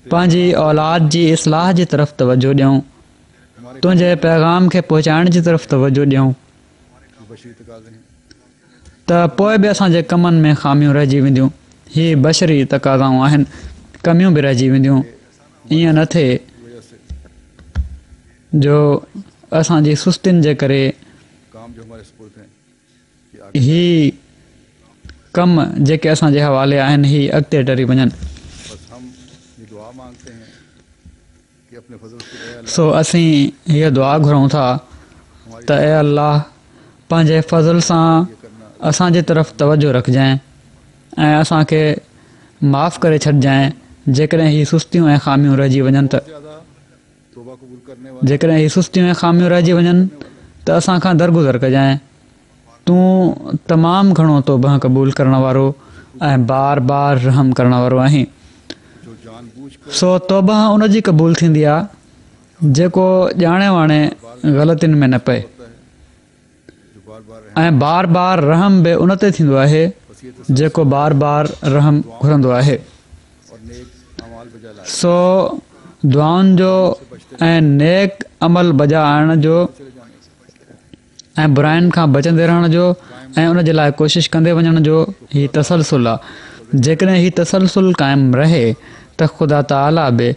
पंहिंजी औलाद जी इस्लाह जी तरफ़ तवजो ॾियूं तुंहिंजे पैगाम खे पहुचाइण जी तरफ़ तवजो ॾियूं त पोइ बि असांजे कमनि में ख़ामियूं रहिजी वेंदियूं। हीअ बशरी तक़ाज़ाऊं आहिनि कमियूं बि रहिजी वेंदियूं। ईअं न थिए जो असांजी सुस्तियुनि जे करे ही कम जेके असांजे हवाले आहिनि ही अॻिते टरी वञनि। सो असीं हीअ दुआ घुरूं था त ए अल्लाह पंहिंजे फज़ल सां असांजे तरफ़ तवजो रखजांइ ऐं असांखे माफ़ करे छॾिजांइ जेकॾहिं हीअ सुस्तियूं ऐं ख़ामियूं रहिजी वञनि त जेकॾहिं हीअ सुस्तियूं ऐं ख़ामियूं रहिजी वञनि त असांखां दरगुज़र कजांइ। तूं तमामु घणो तौबह क़बूल करण वारो ऐं बार बार रहम करण वारो आहीं। सो तौबह उन जी क़बूल थींदी आहे जेको ॼाणे वाणे ग़लतियुनि में न पए ऐं बार बार रहम बि उन ते थींदो आहे जेको बार बार रहम घुरंदो आहे। और नेक अमाल बजा लाए सो दुआउनि जो ऐं नेक अमल बजा आणण जो ऐं बुराइनि खां बचंदे रहण जो ऐं उन जे लाइ कोशिशि कंदे वञण जो हीउ तसलसुल आहे। जेकॾहिं हीउ तसलसुल क़ाइमु रहे त ख़ुदा ताला बि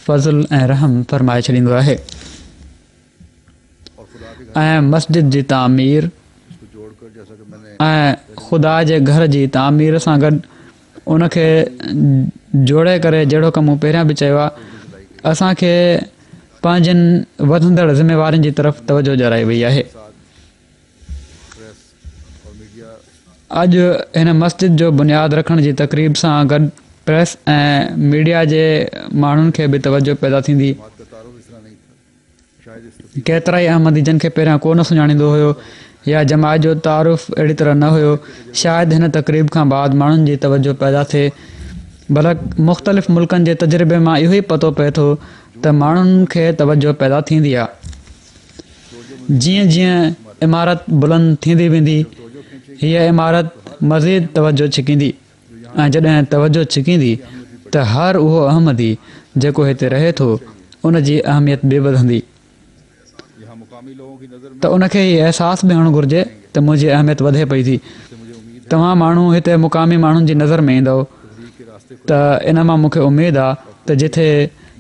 फज़ुल ऐं रहम फ़रमाए छॾींदो आहे। और खुदा के घर ऐं मस्जिद जी तामीर को जोड़कर जैसा कि मैंने ऐं ख़ुदा जे घर जी तामीर सां गॾु उनखे जोड़े करे जहिड़ो कमु मूं पहिरियां बि चयो आहे, असांखे पंहिंजनि वधंदड़ ज़िमेवारियुनि जी तरफ़ तवजो ॾियाराई वई आहे। प्रेस और मीडिया अॼु हिन मस्जिद जो बुनियादु रखण जी तक़रीब सां गॾु प्रेस ऐं मीडिया जे माण्हुनि खे बि तवजो पैदा थींदी। बात का तारुफ इस तरह नहीं था। शायद इस तकलीफ केतिरा ई अहमदी जिन खे पहिरियां कोन सुञाणींदो हुयो या जमात जो तारुफ़ अहिड़ी तरह न हुयो, शायदि हिन तक़रीब खां बाद माण्हुनि जी तवजो पैदा थिए। बल्कि मुख़्तलिफ़ मुल्कनि जे तजुर्बे मां इहो ई पतो पए थो त माण्हुनि खे तवजो पैदा थींदी आहे। जीअं जीअं इमारत बुलंद थींदी वेंदी, हीअ इमारत मज़ीद तवजो छिकींदी ऐं जॾहिं तवजो छिकींदी त हर उहो अहमदी जेको हिते रहे थो उन जी अहमियत बि वधंदी। यहाँ मुकामी लोगों की नज़र में त उनखे हीउ अहसासु बि हुअणु घुरिजे त मुंहिंजी अहमियत वधे पई थी। से मुझे उम्मीद तव्हां माण्हू हिते मुक़ामी माण्हुनि जी नज़र में ईंदव तबलीग के रास्ते त इन मां मूंखे उमेदु आहे त जिथे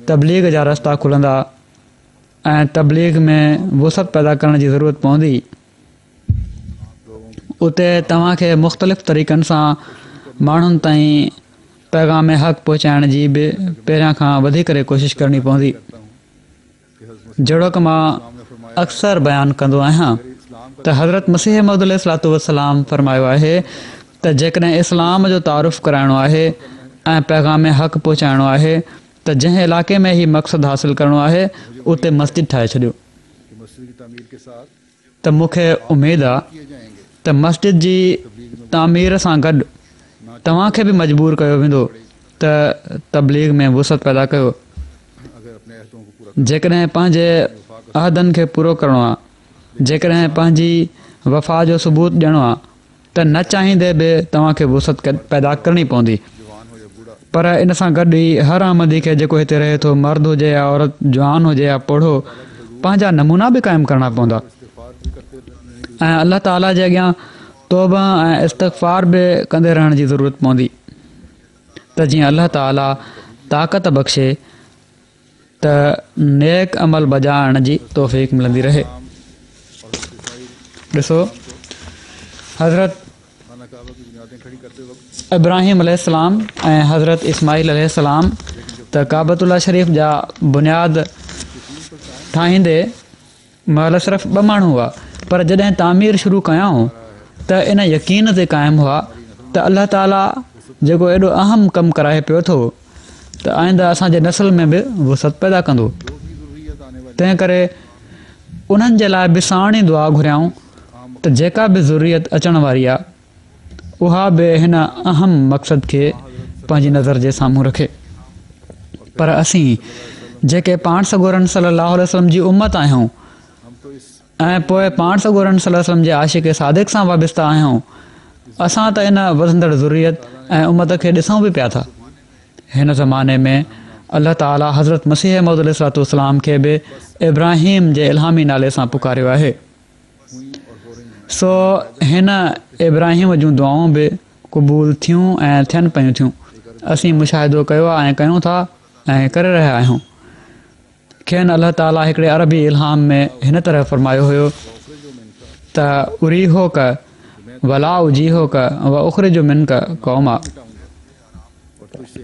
तबलीग जा रस्ता खुलंदा ऐं तबलीग में वुसअत पैदा करण जी ज़रूरत पवंदी, उते तव्हांखे मुख़्तलिफ़ तरीक़नि सां माण्हुनि ताईं पैगाम हक़ पहुचाइण जी बि पहिरियां खां वधी करे कोशिशि करणी पवंदी। करता हूँ कि हज़रत जहिड़ो की मां अक्सर बयानु कंदो आहियां त हज़रत मसीह मौद अलैहिस्सलातु वस्सलाम फ़रमायो आहे त जेकॾहिं इस्लाम जो तारुफ़ कराइणो आहे ऐं पैगाम हक़ पहुचाइणो आहे त जंहिं इलाइक़े में ही मक़सदु हासिलु करिणो आहे उते मस्जिद ठाहे छॾियो। कि मस्जिद की तामीर के साथ त मूंखे उमेदु आहे किए जाएंगे त मस्जिद जी तामीर सां गॾु तव्हांखे बि मजबूर कयो वेंदो त तबलीग में वुसअत पैदा कयो। अगर अपने अहदों को पूरा जेकॾहिं पंहिंजे अहदनि खे पूरो करिणो आहे, जेकॾहिं पंहिंजी वफ़ा जो सबूत ॾियणो आहे त न चाहींदे बि तव्हांखे वुसअत पैदा करणी पवंदी। जवान हो या बूढ़ा पर इन सां गॾु ई हर अहमदी खे जेको हिते रहे थो, मर्द हुजे या औरत, जवान हुजे या पोढ़ो, पंहिंजा नमूना बि क़ाइमु करणा पवंदा इस्तिग़फ़ार भी करते रहने की ऐं अल्लाह ताला जे अॻियां तौबा ऐं इस्तग़फ़ार बि कंदे रहण जी ज़रूरत पवंदी त जीअं अल्लाह ताला ताक़त बख़्शे त नेक अमल बजाइण जी तौफ़ीक़ मिलंदी रहे। ॾिसो, हज़रत खाना काबा की बुनियादें खड़ी करते वक्त इब्राहिम अलैहिस्सलाम ऐं हज़रत इस्माइल अलैहिस्सलाम त काबतुल्ला शरीफ़ जा बुनियाद ठाहींदे महिल सिर्फ़ु 2 माण्हू हुआ, पर जॾहिं तामीर शुरू कयाऊं त इन यकीन ते क़ाइमु हुआ त अल्लाह ताला जेको एॾो अहम कमु कराए पियो थो त आईंदा असांजे नस्ल में बि वुसअत पैदा कंदो। ज़रूरियत आने वाली तंहिं करे उन्हनि जे लाइ बि साण ई दुआ घुरियाऊं त जेका बि ज़रूरियत अचण वारी आहे उहा बि हिन अहम मक़सद खे पंहिंजी नज़र जे साम्हूं रखे। पर असीं जेके पाण सॻोरनि सल्लल्लाहु अलैहि वसल्लम जी उम्मत आहियूं हम तो इस ऐं पोइ पाण सॻोरनि सल्लल्लाहु अलैहि वसल्लम जे आशिक़ सादिक़ सां वाबस्ता आहियूं, असां त इन वधंदड़ ज़रूरियत ऐं उम्मत खे ॾिसूं बि पिया था। हिन ज़माने में अल्लाह ताला हज़रत मसीह मौद अलैहिस्सलातु वस्सलाम खे बि इब्राहिम जे इल्हामी नाले सां पुकारियो आहे। सो हिन इब्राहिम जूं दुआऊं बि क़बूल थियूं ऐं थियनि पियूं थियूं। असीं मुशाहिदो कयो आहे ऐं कयूं था ऐं करे रहिया आहियूं। खेनि अल्लाह ताला हिकिड़े अरबी इल्हाम में हिन तरह फ़रमायो हुयो त उरी हो क वला उजी हो क व उखरे जो मिन क क़ौमा,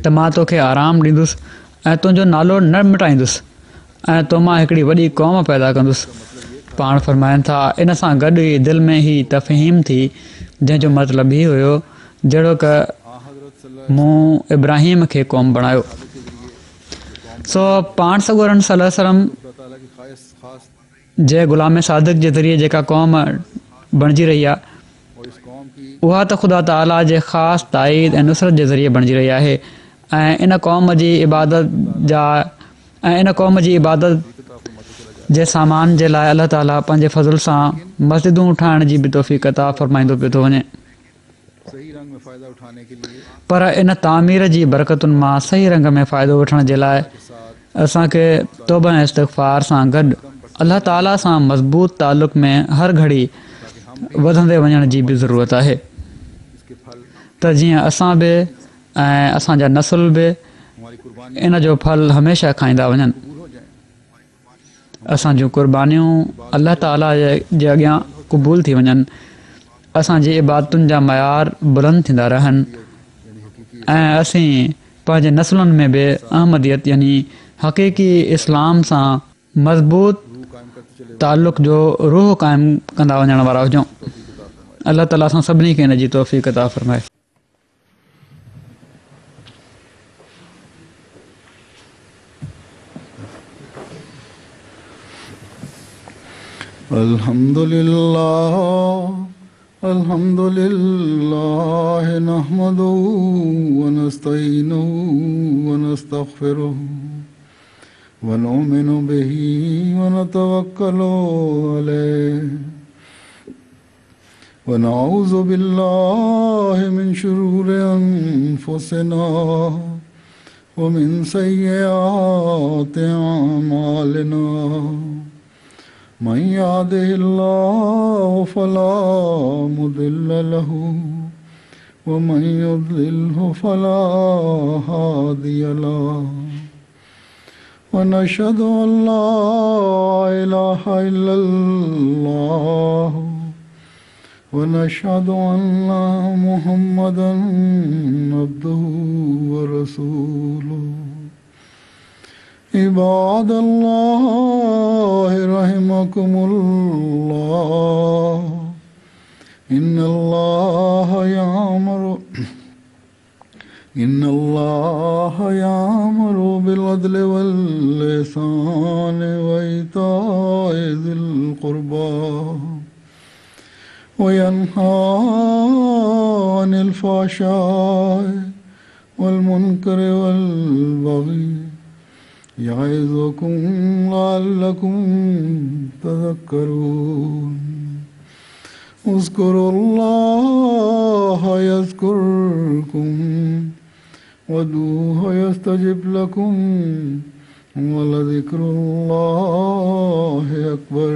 त मां तोखे आराम ॾींदुसि ऐं तुंहिंजो नालो न मिटाईंदुसि ऐं तो मां हिकिड़ी वॾी क़ौम पैदा कंदुसि। पाण फ़रमाइनि था इन सां गॾु ई दिलि में ई तफ़हीम थी, जंहिंजो मतिलबु ई हुयो जहिड़ो क मूं इब्राहिम खे क़ौम बणायो। सो पाण सॻोरनि सल्लल्लाहु अलैहि वसल्लम अल्लाह ताला की ख़ास जे ग़ुलाम सादिक जे ज़रिए जेका क़ौम बणिजी रही आहे और इस कौम की उहा त ख़ुदा ताला जे ख़ासि ताईद ऐं नुसरत जे ज़रिए बणिजी रही आहे ऐं इन क़ौम जी इबादत जे सामान जे लाइ अलाह ताला पंहिंजे फज़ल सां मस्जिदूं ठाहिण जी बि तौफ़ीक़ अता फ़रमाईंदो पियो थो वञे। सही रंग में फ़ायदा उठाने के लिए पर इन तामीर जी बरकतुनि मां सही रंग में फ़ाइदो वठण जे लाइ असांखे तौबा ऐं इस्तग़फ़ार सां गॾु अलाह ताला सां मज़बूत तालुक़ में हर घड़ी वधंदे वञण जी बि ज़रूरत आहे इसके फल त जीअं असां बि ऐं असांजा नसुल बि हमारी कुर्बानी इन जो फल हमेशह खाईंदा वञनि। कबूल हो जाए। असां जूं कुर्बानियूं अलाह ताला जे अॻियां क़बूल थी वञनि, असांजी इबादतुनि जा मयार बुलंद थींदा रहनि यानी हकीकी ऐं असीं पंहिंजे नसुलनि में बि अहमदियत यानी हक़ीक़ी इस्लाम सां मज़बूत रूह कायम करते चले ताल्लुक़ जो रूह क़ाइमु कंदा वञण वारा हुजूं। अलाह ताला असां सभिनी खे इन जी तौफ़ीक़ अता फ़रमाए। अल्हम्दुलिल्लाह नहमदुहु व नस्तईनुहु व नस्तगफिरुहु व नुमिनु बिही व नतवक्कलु अलैहि व नऊज़ु बिल्लाहि मिन शुरूरि अनफुसिना व मिन सय्यिआति अअमालिना। मन यहदिहिल्लाहु फला मुदिल्ल लहु व मन युद्लिल्हु फला हादिय लहु व नशहदु अन ला इलाहा इल्लल्लाह व नशहदु अन्ना मुहम्मदन अब्दुहु व रसूलुहु। इबादल्लाह रहमकुमुल्लाह इन्नल्लाह यामुरु बिल अदलि वल इहसानि व ईताइ ज़िल क़ुर्बा व यन्हा अनिल फ़हशाइ वल मुनकरि वल बग़ी यइज़ुकुम लअल्लकुम तज़क्करून। उज़्कुरुल्लाह यज़्कुरकुम वदूहु यस्तजिब लकुम व लज़िक्रुल्लाहि अकबर।